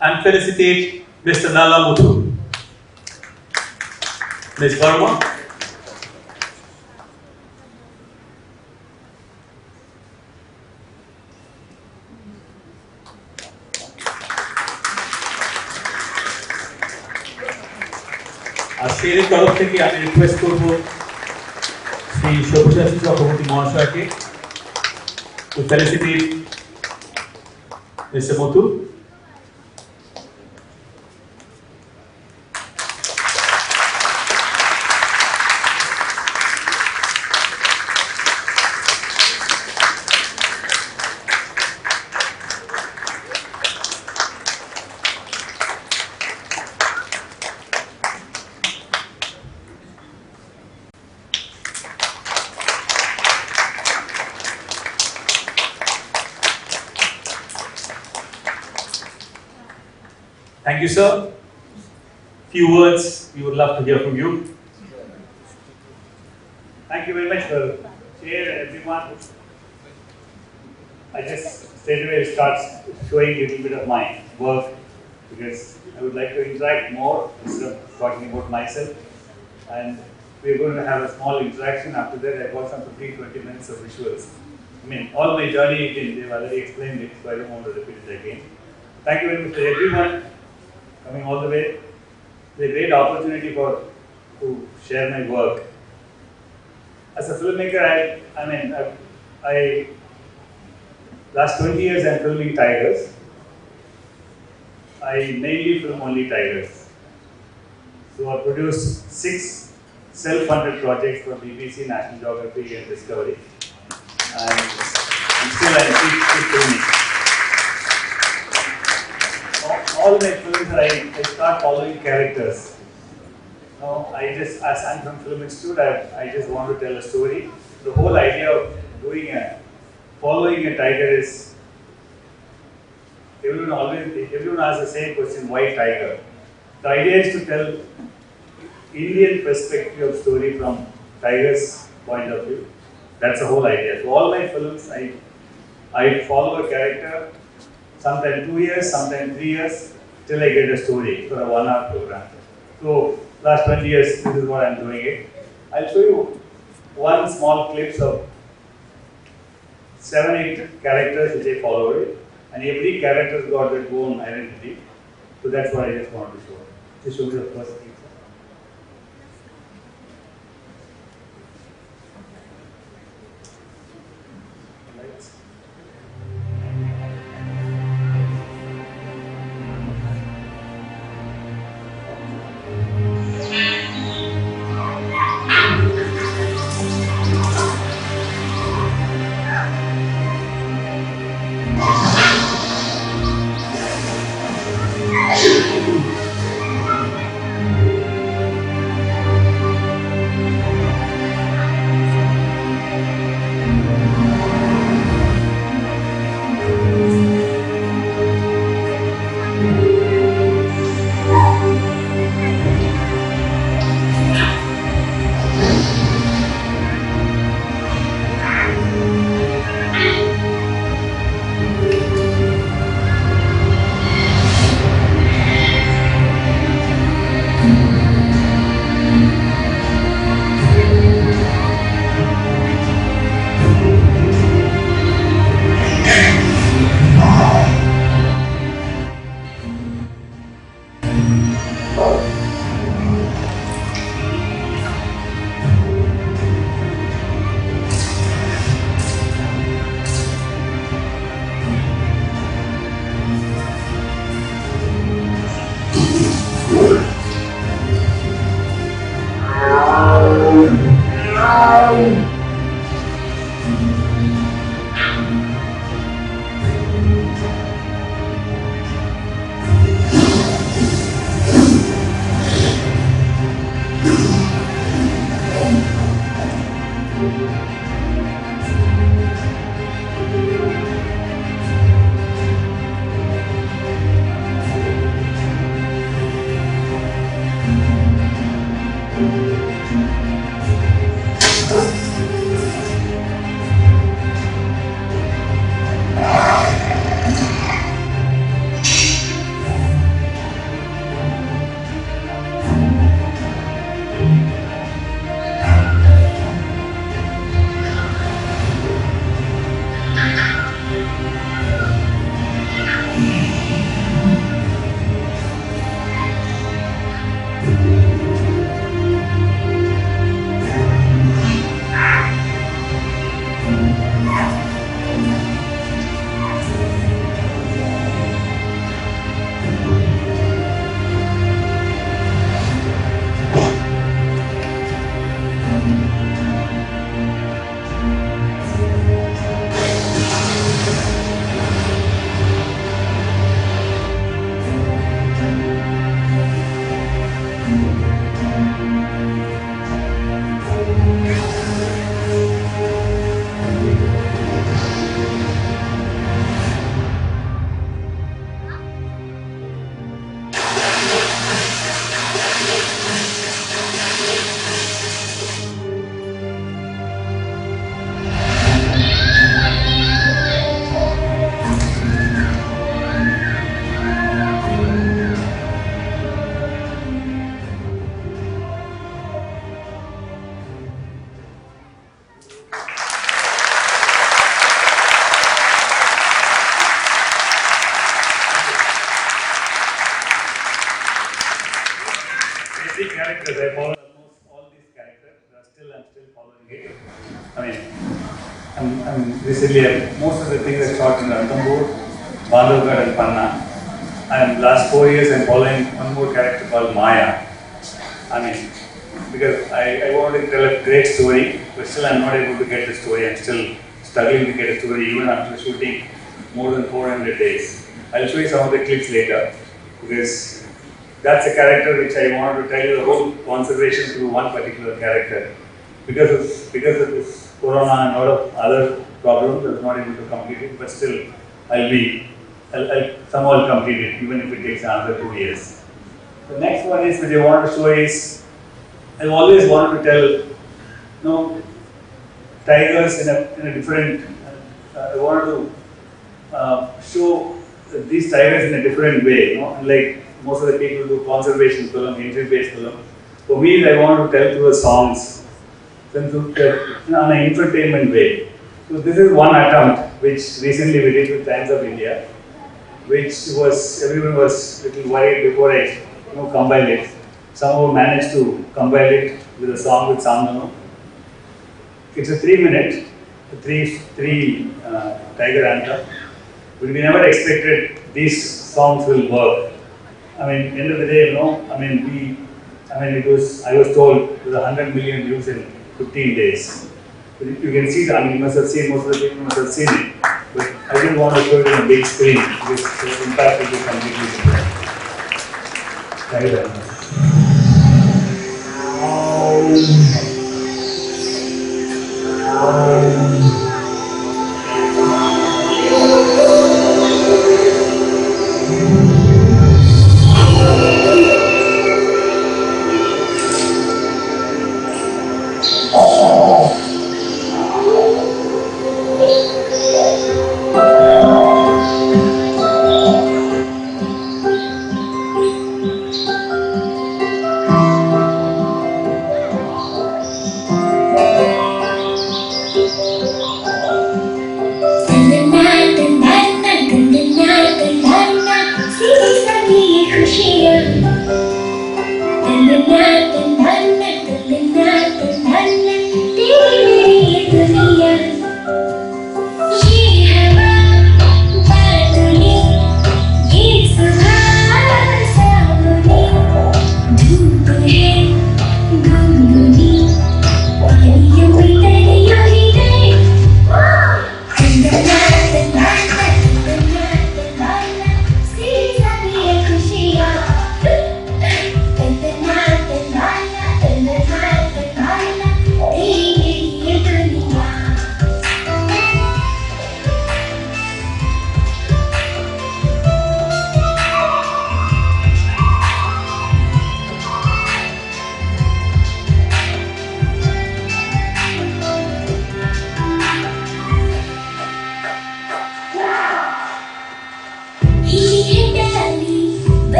and felicitate Mr. Nala Muthu. Ms. Verma. আর শেরের তরফ থেকে আমি request করব শ্রী সব্যসাচী চক্রবর্তী মহাশয়কে to felicitate Mr. Muthu. Thank you, sir. Few words we would love to hear from you. Thank you very much, for Chair, everyone. I just straight away start showing a little bit of my work, because I would like to interact more instead of talking about myself. And we're going to have a small interaction. After that, I got some 15-20 minutes of visuals. I mean, all my journey, they've already explained it, so I don't want to repeat it again. Thank you very much to everyone coming all the way. It's a great opportunity to share my work. As a filmmaker, last 20 years I'm filming tigers. I mainly film only tigers. So I produced 6 self-funded projects for BBC, National Geographic and Discovery. And still I keep filming. All my films, I start following characters. Now, as I'm from Film Institute, I just want to tell a story. The whole idea of following a tiger is, everyone asks the same question, why tiger? The idea is to tell Indian perspective of story from tiger's point of view. That's the whole idea. So all my films, I follow a character, sometimes 2 years, sometimes 3 years, till I get a story for a 1-hour program. So last 20 years, this is what I'm doing it. I'll show you one small clips of 7-8 characters which I followed, and every character's got their own identity. So that's what I just wanted to show. Just show me the first clip. Basically, most of the things I shot in Ranthambore, Bandhavgarh and Panna. And last 4 years I'm following one more character called Maya. I mean, because I wanted to tell a great story, but still I'm not able to get the story. I'm still struggling to get a story even after shooting more than 400 days. I'll show you some of the clips later, because that's a character which I wanted to tell you the whole conservation through one particular character. Because of this corona and a lot of other problems, I was not able to complete it, but still I'll somehow complete it, even if it takes another 2 years. The next one is which I want to show is, I've always wanted to tell, tigers in a different, I wanted to show these tigers in a different way, unlike most of the people who do conservation film, interest-based film. For me, I want to tell through the songs, on an infotainment way. So this is one attempt which recently we did with Times of India, which everyone was a little worried before I compiled it. Somehow managed to compile it with a song with Samdano. It's a 3-minute, three tiger anthem. But we never expected these songs will work. I mean, end of the day, I was told it was 100 million views in 15 days. You can see that, you must have seen, most of the people must have seen it. But I didn't want to show it on a big screen because the impact will be completely different. Tiger.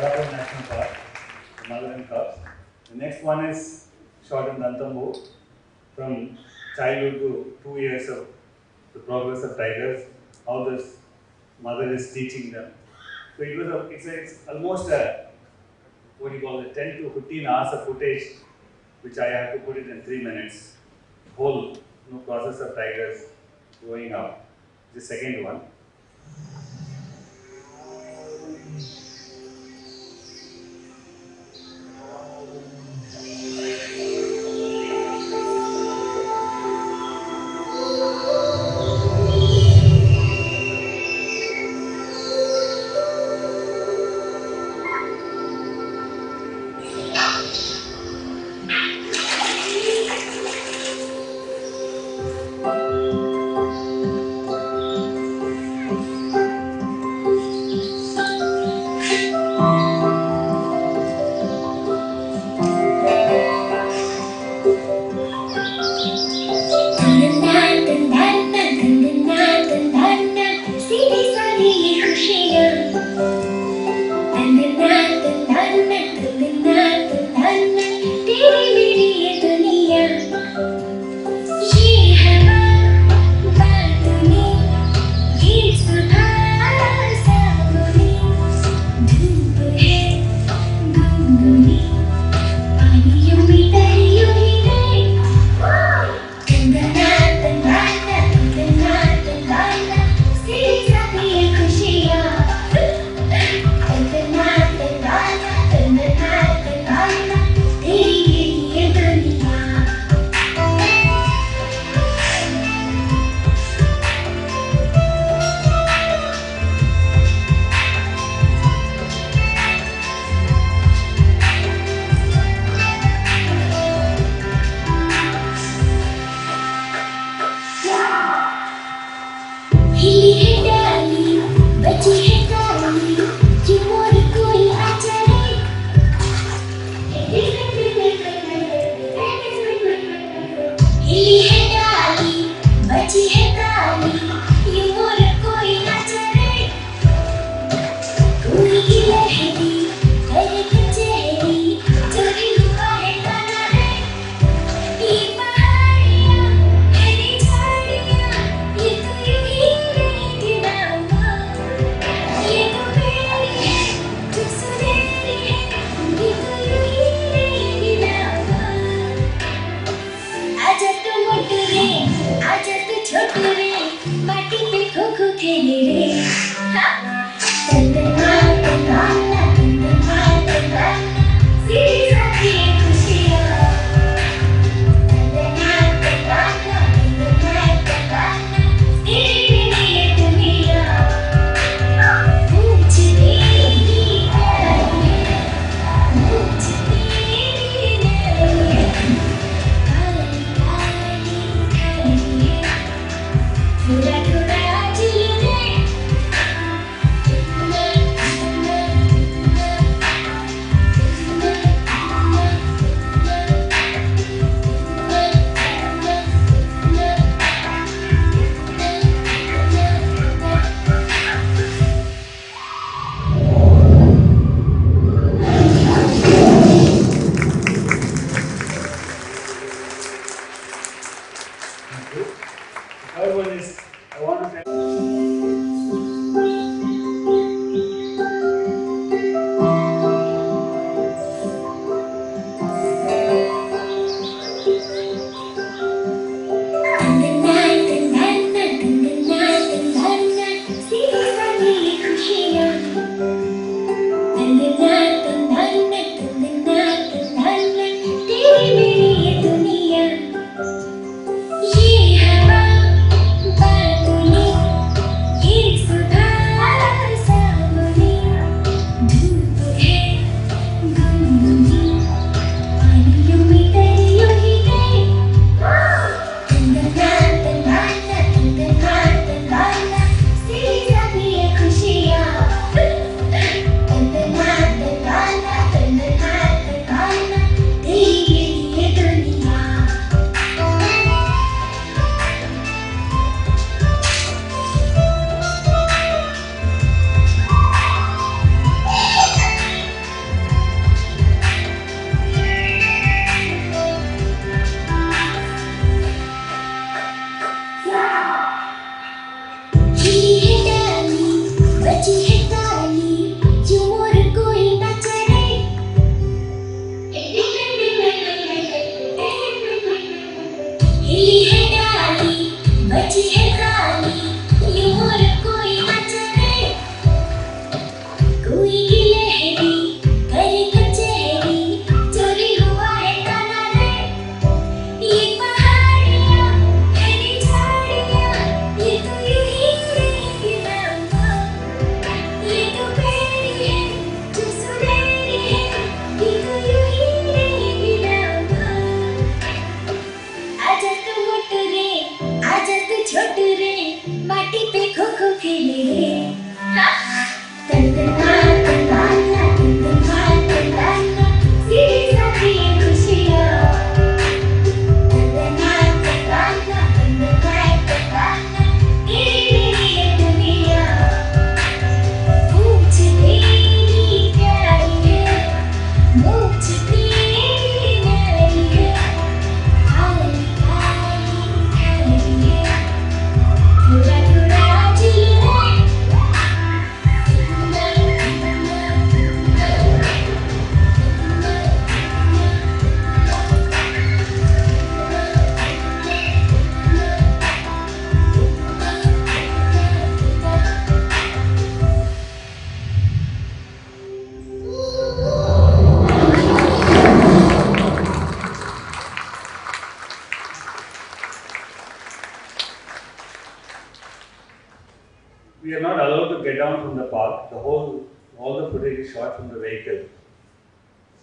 Aravalli National Park, the mother and cubs. The next one is shot in Ranthambore, from childhood to 2 years of the progress of tigers, how this mother is teaching them. So it's almost a, what do you call it, 10 to 15 hours of footage, which I have to put it in 3 minutes. Whole process of tigers growing up. The second one.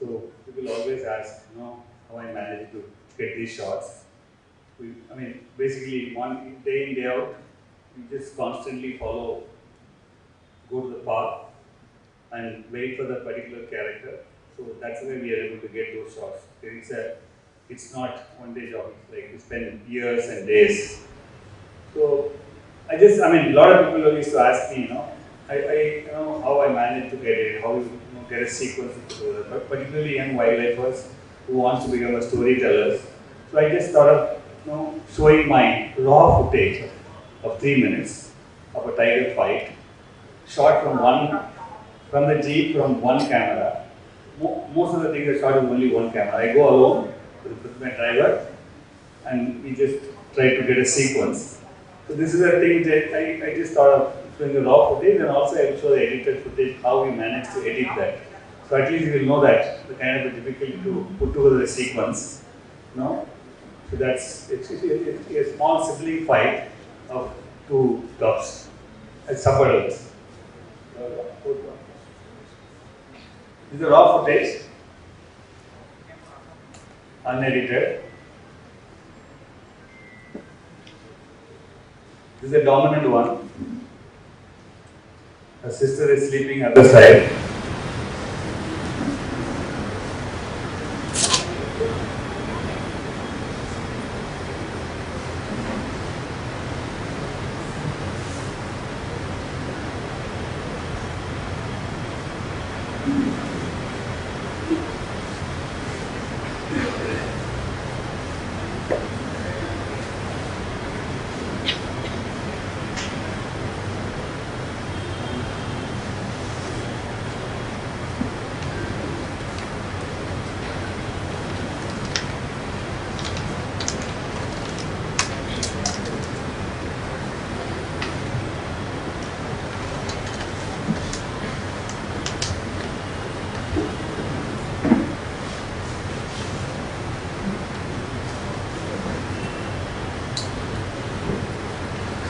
So people always ask, how I managed to get these shots. Basically, one day in, day out, we just constantly go to the park and wait for the particular character. So that's the way we are able to get those shots. It's not one day job. It's like we spend years and days. So a lot of people used to ask me, how I managed to get it, how you get a sequence together, but particularly young wildlifers who wants to become a storyteller. So I just thought of, showing my raw footage of 3 minutes of a tiger fight, shot from the jeep from one camera. Most of the things I shot with only one camera. I go alone with my driver, and we just try to get a sequence. So this is a thing that I just thought of showing the raw footage, and also I will show the edited footage, how we managed to edit that. So at least you will know that the kind of difficulty to put together a sequence. So it's a small sibling fight of two cubs at supper. This is the raw footage, unedited. This is the dominant one. Her sister is sleeping at the side.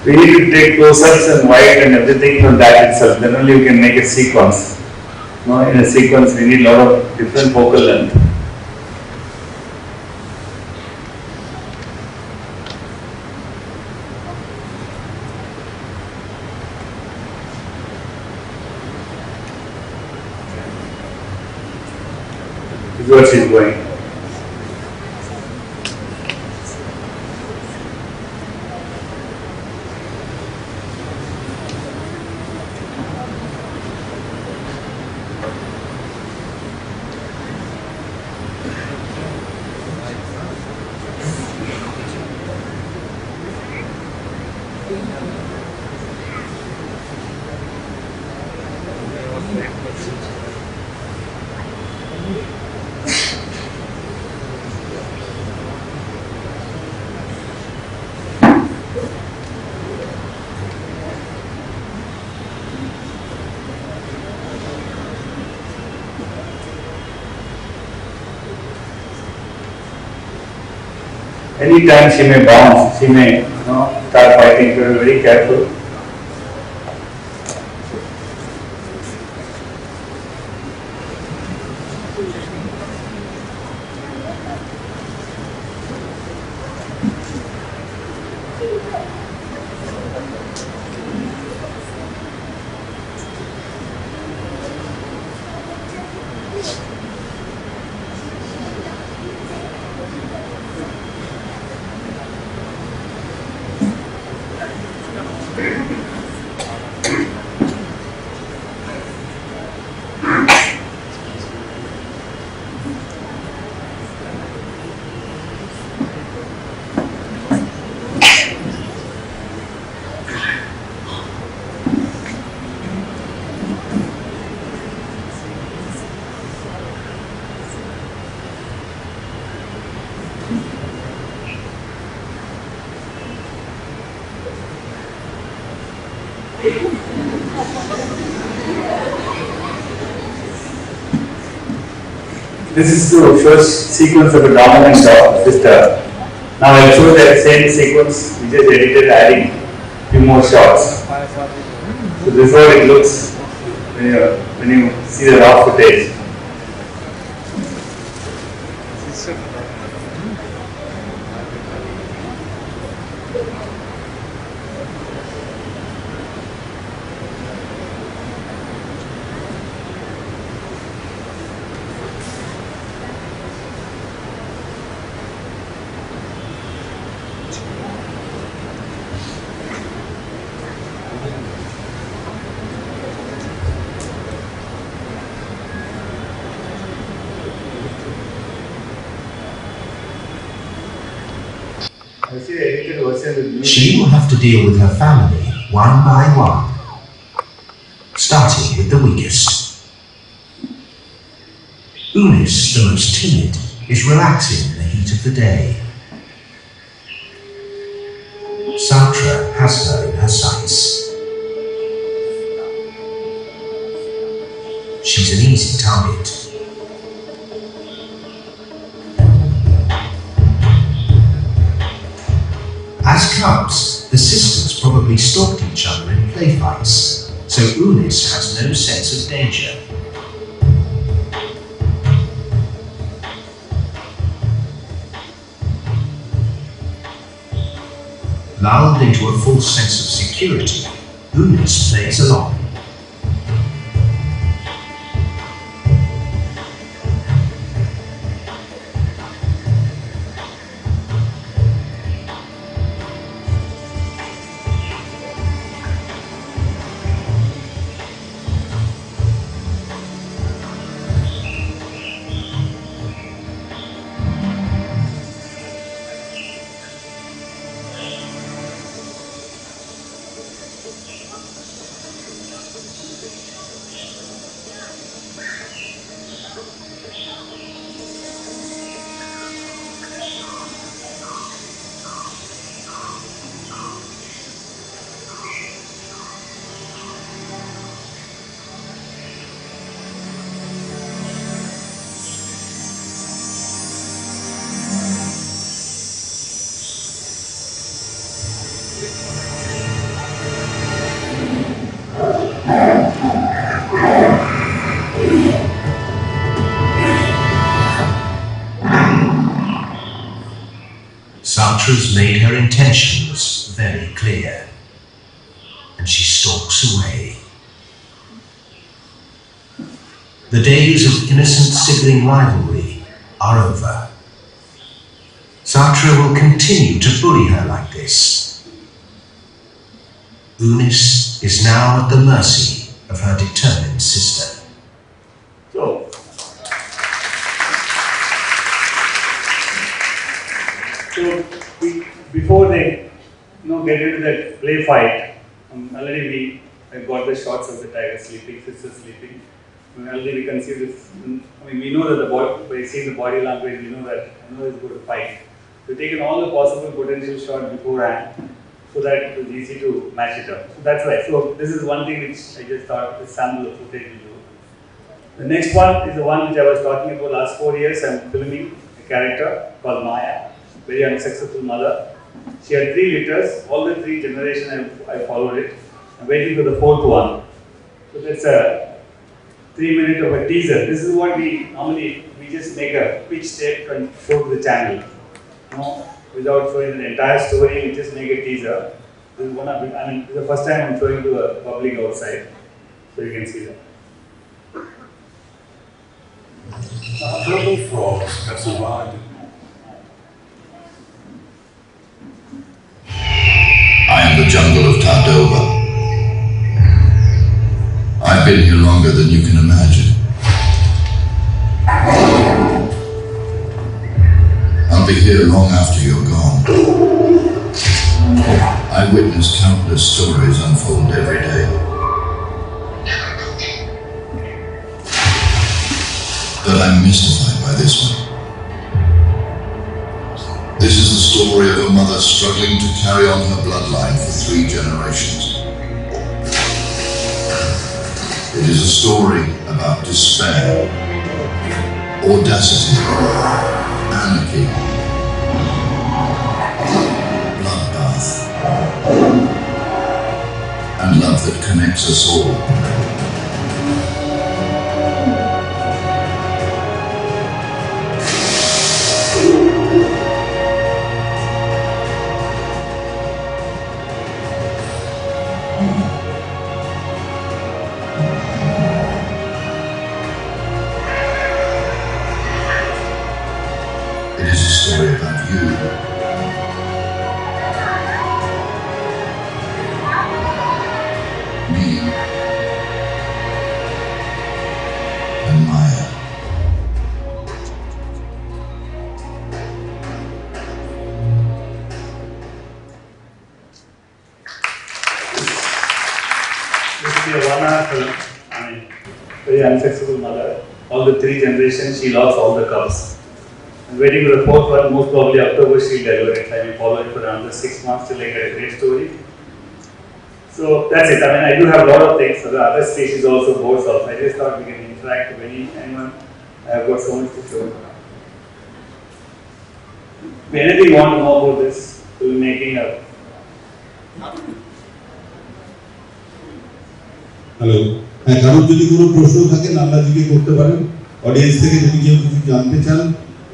We need to take close-ups and white and everything from that itself. Then only you can make a sequence. In a sequence, we need a lot of different focal length. This is where she's going. Anytime she may bounce, she may start fighting, so be very careful. This is the first sequence of a dominant sister. Now I'll show that same sequence, we just edited, adding a few more shots. So this is how it looks when you see the raw footage. She will have to deal with her family one by one, starting with the weakest. Unis, the most timid, is relaxing in the heat of the day. Satra has her in her sights. She's an easy target. As cubs, the sisters probably stalked each other in play fights, so Unis has no sense of danger. Lulled into a false sense of security, Unis plays along. Satra's made her intentions very clear, and she stalks away. The days of innocent sibling rivalry are over. Satra will continue to bully her like this. Unis is now at the mercy of her determined sister. So before they get into that play fight, already I got the shots of the tiger sleeping, sister sleeping. Already we can see this. We know that by seeing the body language, we know that it's going to fight. We've taken all the possible potential shots beforehand so that it was easy to match it up. So that's why. So this is one thing which I just thought this sample of footage will do. The next one is the one which I was talking about last 4 years. I'm filming a character called Maya. Very unsuccessful mother. She had 3 litters, all the 3 generations I followed it. I'm waiting for the 4th one. So that's a 3 minute of a teaser. This is what we normally, we just make a pitch tape and show to the channel. Without showing the entire story, we just make a teaser. This is this is the first time I'm showing to the public outside. So you can see that. Turtle frogs have survived. I am the jungle of Tardova. I've been here longer than you can imagine. I'll be here long after you're gone. I witness countless stories unfold every day. But I'm mystified by this one. This is the story of a mother struggling to carry on her bloodline for 3 generations. It is a story about despair, audacity, anarchy, bloodbath, and love that connects us all. It is a story about you. Me. And Maya. very unsuccessful mother. All the 3 generations, she lost all the cubs. I'm waiting for the 4th one, most probably October she'll deliver it. I will follow it for another 6 months till I get a great story. So that's it. I mean, I do have a lot of things. So the other species also, boards also. I just thought we can interact with anyone. I have got so much to show. If anything you want to know about this, we'll be making a. Hello, হ্যাঁ, কারোর যদি কোনো প্রশ্ন থাকে নান্নাজিকে করতে পারেন। Audience থেকে যদি কেউ কিছু জানতে চান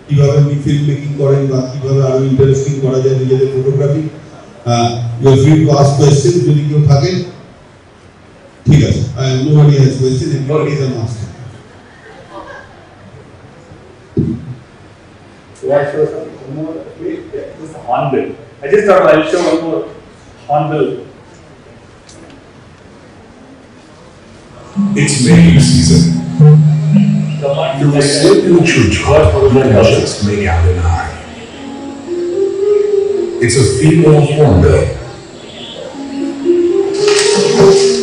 কিভাবে আপনি ফিল্ম মেকিং করেন বা কিভাবে আরো ইন্টারেস্টিং করা যায় নিজেদের photography, you are free to ask question যদি কেউ থাকে। ঠিক আছে, nobody has question, everybody is an master. So I show some more. This is a hornbill. I just thought I'll show one more hornbill. It's mating season. Through a slit in the tree trunk, one just make out an eye. It's a female hornbill.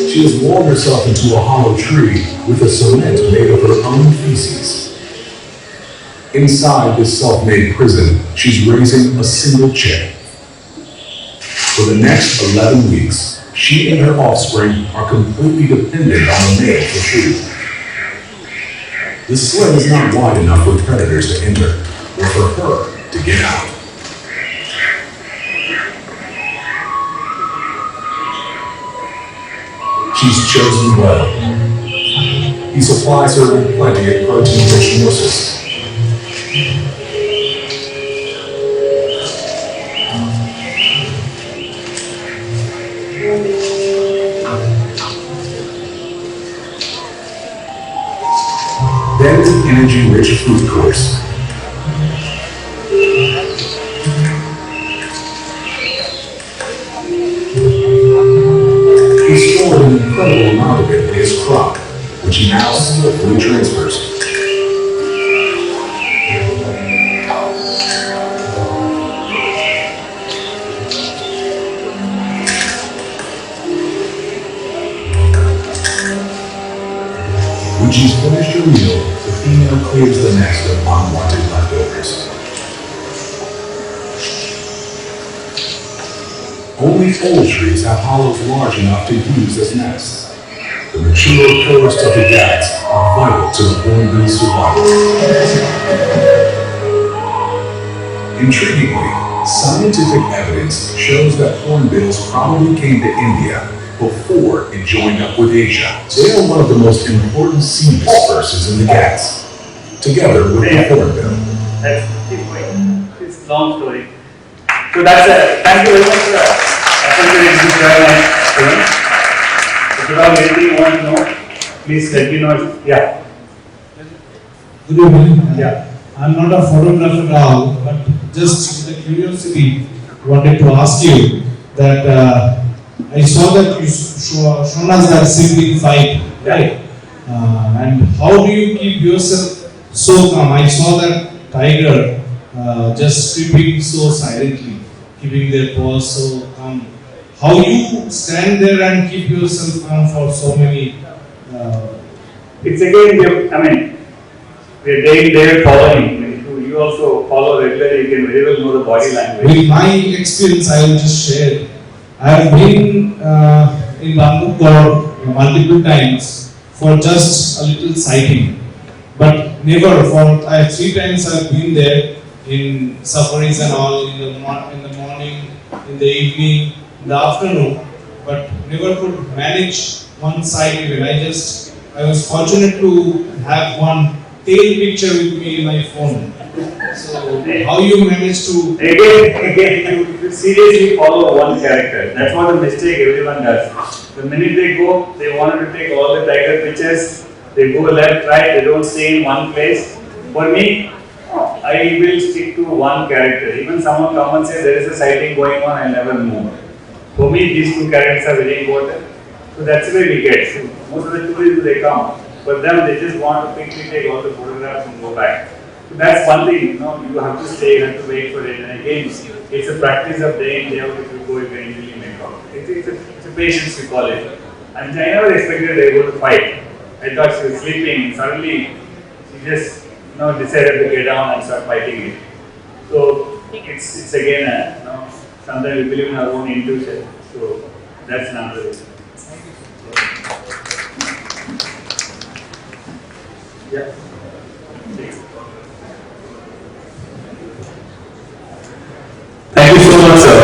She has worn herself into a hollow tree with a cement made of her own feces. Inside this self-made prison, she's raising a single chick. For the next 11 weeks, she and her offspring are completely dependent on the male for food. The slit is not wide enough for predators to enter, or for her to get out. She's chosen well. He supplies her with plenty of protein-rich morsels. Then it's an energy-rich fruit course. He stored an incredible amount of it in his crop, which he now skillfully transfers. When she's finished her meal, the female clears the nest of unwanted leftovers. Only old trees have hollows large enough to use as nests. The mature pillar-studded gags are vital to the hornbill's survival. Intriguingly, scientific evidence shows that hornbills probably came to India before it joined up with Asia. They are one of the most important sea dispersers in the gas, together with the hornbill. Let's keep going. It's a long story. So that's it. Thank you very much. If you have anything you want to know, please let me know. Yeah. Good evening. Yeah. I'm not a photographer at all, but just with the curiosity, wanted to ask you that I saw that you shown us that sibling fight, right? And how do you keep yourself so calm? I saw that tiger just sleeping so silently, keeping their paws so calm. How you stand there and keep yourself calm for so many? It's again, I mean, we're day following. You also follow regularly, you can very well know the body language. With my experience, I will just share. I have been in Bangkok multiple times for just a little sighting, but never for 3 times I have been there in safaris and all in the morning, in the evening, in the afternoon, but never could manage one sight even. I was fortunate to have one tail picture with me in my phone. So how you manage to again you seriously follow one character. That's what the mistake everyone does. The minute they go, they wanted to take all the tiger pictures. They go left, right. They don't stay in one place. For me, I will stick to one character. Even someone come and say there is a sighting going on, I never move. For me, these 2 characters are very important. So that's where we get. So most of the tourists they come, but them they just want to quickly take all the photographs and go back. So that's one thing, you have to stay, you have to wait for it. And again, it's a practice of day in, day out. If you go, you can easily make out. It's a patience, we call it. And I never expected they were going to fight. I thought she was sleeping. Suddenly, she just decided to get down and start fighting it. So it's again sometimes we believe in our own intuition. So that's another reason. Yeah. Thank you so much, sir.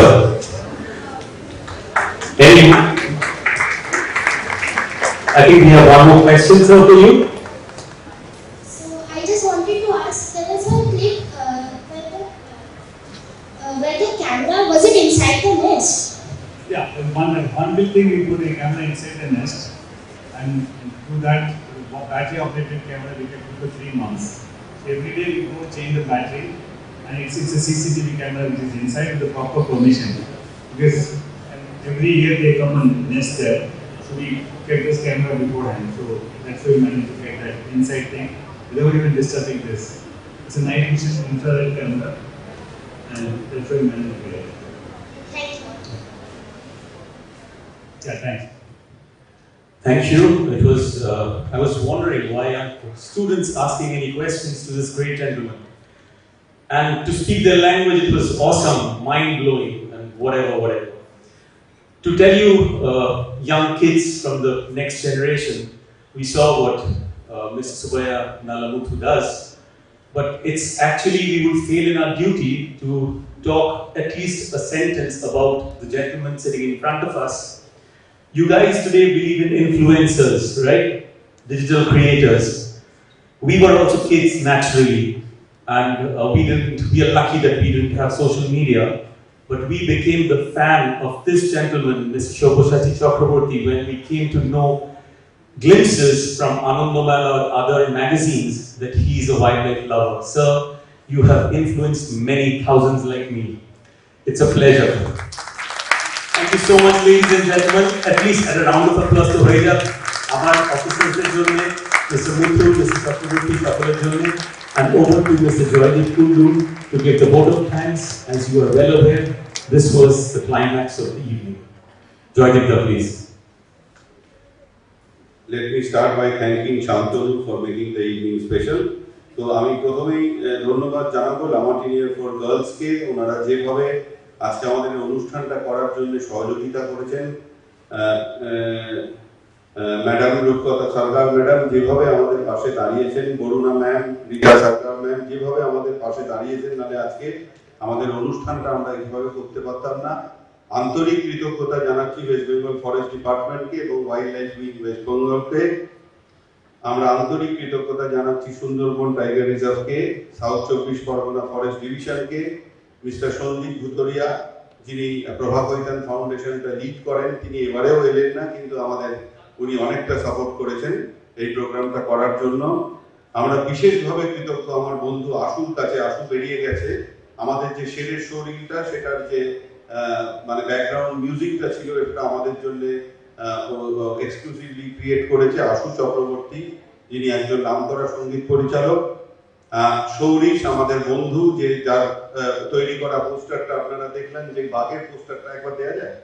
I think we have one more question, sir, for you. So I just wanted to ask, there was one clip where the camera, was it inside the nest? Yeah, one big thing, we put a camera inside the nest, and through that battery operated camera we kept it for 3 months. So every day we go change the battery, and it's a CCTV camera which is inside with the proper permission. Because every year they come and nest there, so we kept this camera beforehand. So that's why we managed to get that inside thing without even disturbing this. It's a night vision infrared camera, and that's why we managed to get it. Thank you. Yeah, thanks. Thank you. It was, I was wondering why are students asking any questions to this great gentleman. And to speak their language, it was awesome, mind-blowing, and whatever. To tell you, young kids from the next generation, we saw what Mr. Subaya Nalamuthu does, but it's actually, we would fail in our duty to talk at least a sentence about the gentleman sitting in front of us. You guys today believe in influencers, right? Digital creators. We were also kids naturally, and we are lucky that we didn't have social media, but we became the fan of this gentleman, Mr. Shoboshati Chakraborty, when we came to know glimpses from Anandamala or other magazines that he is a wildlife lover. Sir, you have influenced many thousands like me. It's a pleasure. Thank you so much, ladies and gentlemen. At least a round of applause to Hoida, our officers, Mr. Muthu, Mr. Chakraborty, Kapala, and over to Mr. Joydeep Kundu to give the vote of thanks. As you are well aware, this was the climax of the evening. Joydeep, please. Let me start by thanking Shantanu for making the evening special. So, আমি প্রথমেই ধন্যবাদ জানাবো লামাটিনিয়ার for গার্লসকে, ওনারা যেভাবে আজকে আমাদের অনুষ্ঠানটা করার জন্য সহযোগিতা করেছেন। ম্যাডাম রূপকথা সরকার ম্যাডাম যেভাবে আমাদের পাশে দাঁড়িয়েছেন, বরুণা ম্যাম, রিতা সরকার ম্যাম যেভাবে আমাদের পাশে দাঁড়িয়েছেন, নাহলে আজকে আমাদের অনুষ্ঠানটা আমরা এইভাবে করতে পারতাম না। আন্তরিক কৃতজ্ঞতা জানাচ্ছি ওয়েস্ট বেঙ্গল ফরেস্ট ডিপার্টমেন্টকে এবং ওয়াইল্ড লাইফ উইং ওয়েস্ট বেঙ্গলকে। আমরা আন্তরিক কৃতজ্ঞতা জানাচ্ছি সুন্দরবন টাইগার রিজার্ভকে, সাউথ 24 পরগনা ফরেস্ট ডিভিশনকে, মিস্টার সন্দীপ ভুতরিয়া যিনি প্রভা কৈতান ফাউন্ডেশনটা লিড করেন, তিনি এবারেও এলেন না, কিন্তু উনি অনেকটা সাপোর্ট করেছেন এই প্রোগ্রামটা করার জন্য। আমরা বিশেষভাবে কৃতজ্ঞ আমার বন্ধু আশুর কাছে। আশু বেরিয়ে গেছে, আমাদের যে শেরের শরীরটা সেটার যে মানে ব্যাকগ্রাউন্ড মিউজিকটা ছিল, এটা আমাদের জন্য এক্সক্লুসিভলি ক্রিয়েট করেছে আশু চক্রবর্তী, যিনি একজন নামকরা সঙ্গীত পরিচালক। সৌরিশ আমাদের বন্ধু, যে যার তৈরি করা পোস্টারটা আপনারা দেখলেন, যে বাঘের পোস্টারটা একবার দেয়া যায়,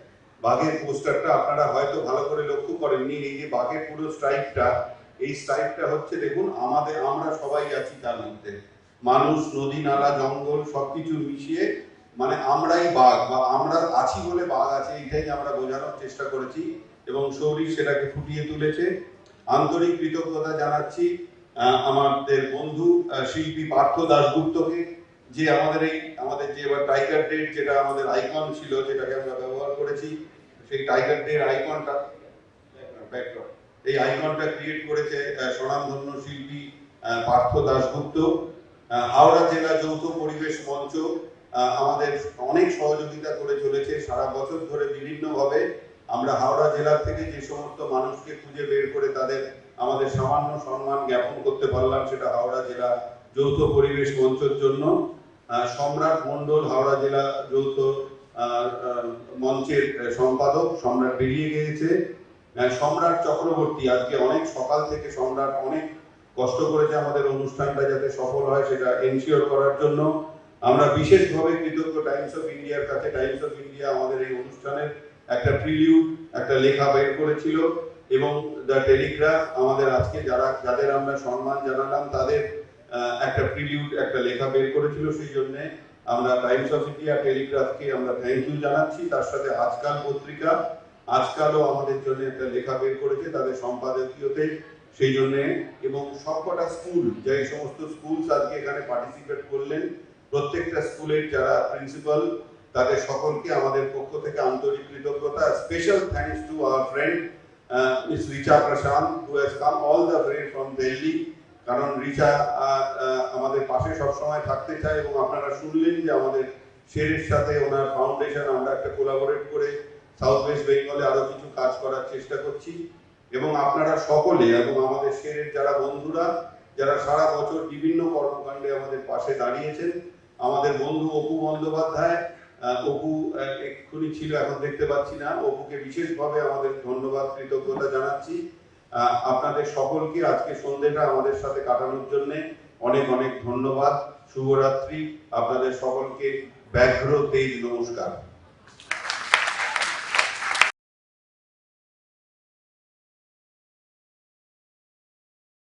বাঘের পোস্টারটা আপনারা হয়তো ভালো করে লক্ষ্য করেননি। এই যে বাঘের পুরো স্ট্রাইকটা, এই স্ট্রাইকটা হচ্ছে দেখুন আমরা সবাই আছি তার মধ্যে, মানুষ, নদী, নালা, জঙ্গল সবকিছু মিশিয়ে মানে আমরাই বাঘ, বা আমরা আছি বলে বাঘ আছে, এইটাই আমরা বোঝানোর চেষ্টা করেছি এবং সৌরিশ সেটাকে ফুটিয়ে তুলেছে। আন্তরিক কৃতজ্ঞতা জানাচ্ছি আমাদের বন্ধু শিল্পী পার্থ দাশগুপ্তকে, যে আমাদের যে এবার টাইগার ডেট যেটা আমাদের আইকন ছিল, যেটাকে আমরা ব্যবহার করেছি, সেই টাইগার ডের আইকনটা, এই আইকনটা ক্রিয়েট করেছে স্বনামধন্য শিল্পী পার্থ দাশগুপ্ত। হাওড়া জেলা যৌথ পরিবেশ মঞ্চ আমাদের অনেক সহযোগিতা করে চলেছে সারা বছর ধরে। বিভিন্নভাবে আমরা হাওড়া জেলা থেকে যে সমস্ত মানুষকে খুঁজে বের করে তাদের আমাদের সামান্য সম্মান জ্ঞাপন করতে পারলাম, সেটা হাওড়া জেলা যৌথ পরিবেশ মঞ্চের জন্য। সম্রাট মণ্ডল হাওড়া জেলা যৌথ মঞ্চের সম্পাদক, সম্রাট বেরিয়ে গিয়েছে। সম্রাট চক্রবর্তী আজকে অনেক সকাল থেকে সম্রাট অনেক কষ্ট করেছে আমাদের অনুষ্ঠানটা যাতে সফল হয় সেটা এনশিওর করার জন্য। আমরা বিশেষভাবে কৃতজ্ঞ টাইমস অফ ইন্ডিয়ার কাছে। টাইমস অফ ইন্ডিয়া আমাদের এই অনুষ্ঠানের একটা প্রিলিউড, একটা লেখা বের করেছিল এবং দ্য টেলিগ্রাফ আমাদের আজকে যাদের আমরা সম্মান জানালাম তাদের একটা প্রিলিউড একটা লেখা বের করেছিল, সেই জন্য আমরা টাইমস অফ ইন্ডিয়া টেলিগ্রাফকে আমরা থ্যাংক ইউ জানাচ্ছি। তার সাথে আজকাল পত্রিকা আজকালও আমাদের জন্য একটা লেখা বের করেছে তাদের সম্পাদকীয়তে, সেই জন্য এবং সবকটা স্কুল যে সমস্ত স্কুল আজকে এখানে পার্টিসিপেট করলেন প্রত্যেকটা স্কুলের যারা প্রিন্সিপাল তাদের সকলকে আমাদের পক্ষ থেকে আন্তরিক কৃতজ্ঞতা। Special thanks to our friend miss Richa Prashant who has come all the way from Delhi, কারণ রিচা আমাদের পাশে সবসময় থাকতে চায় এবং আপনারা শুনলেন যে আমাদের শেরের সাথে ওনার ফাউন্ডেশন আমরা একটা কোলাবোরেট করে সাউথ ওয়েস্ট বেঙ্গলে আরো কিছু কাজ করার চেষ্টা করছি। এবং আপনারা সকলে এবং আমাদের শেরের যারা বন্ধুরা যারা সারা বছর বিভিন্ন কর্মকাণ্ডে আমাদের পাশে দাঁড়িয়েছেন, আমাদের বন্ধু অপু বন্দ্যোপাধ্যায়, অপু এক্ষুনি ছিল এখন দেখতে পাচ্ছি না, অপুকে বিশেষভাবে আমাদের ধন্যবাদ কৃতজ্ঞতা জানাচ্ছি। আপনাদের সকলকে আজকে সন্ধ্যেটা আমাদের সাথে কাটানোর জন্য অনেক অনেক ধন্যবাদ। শুভরাত্রি, আপনাদের সকলকে ব্যাঘ্র তেজ নমস্কার।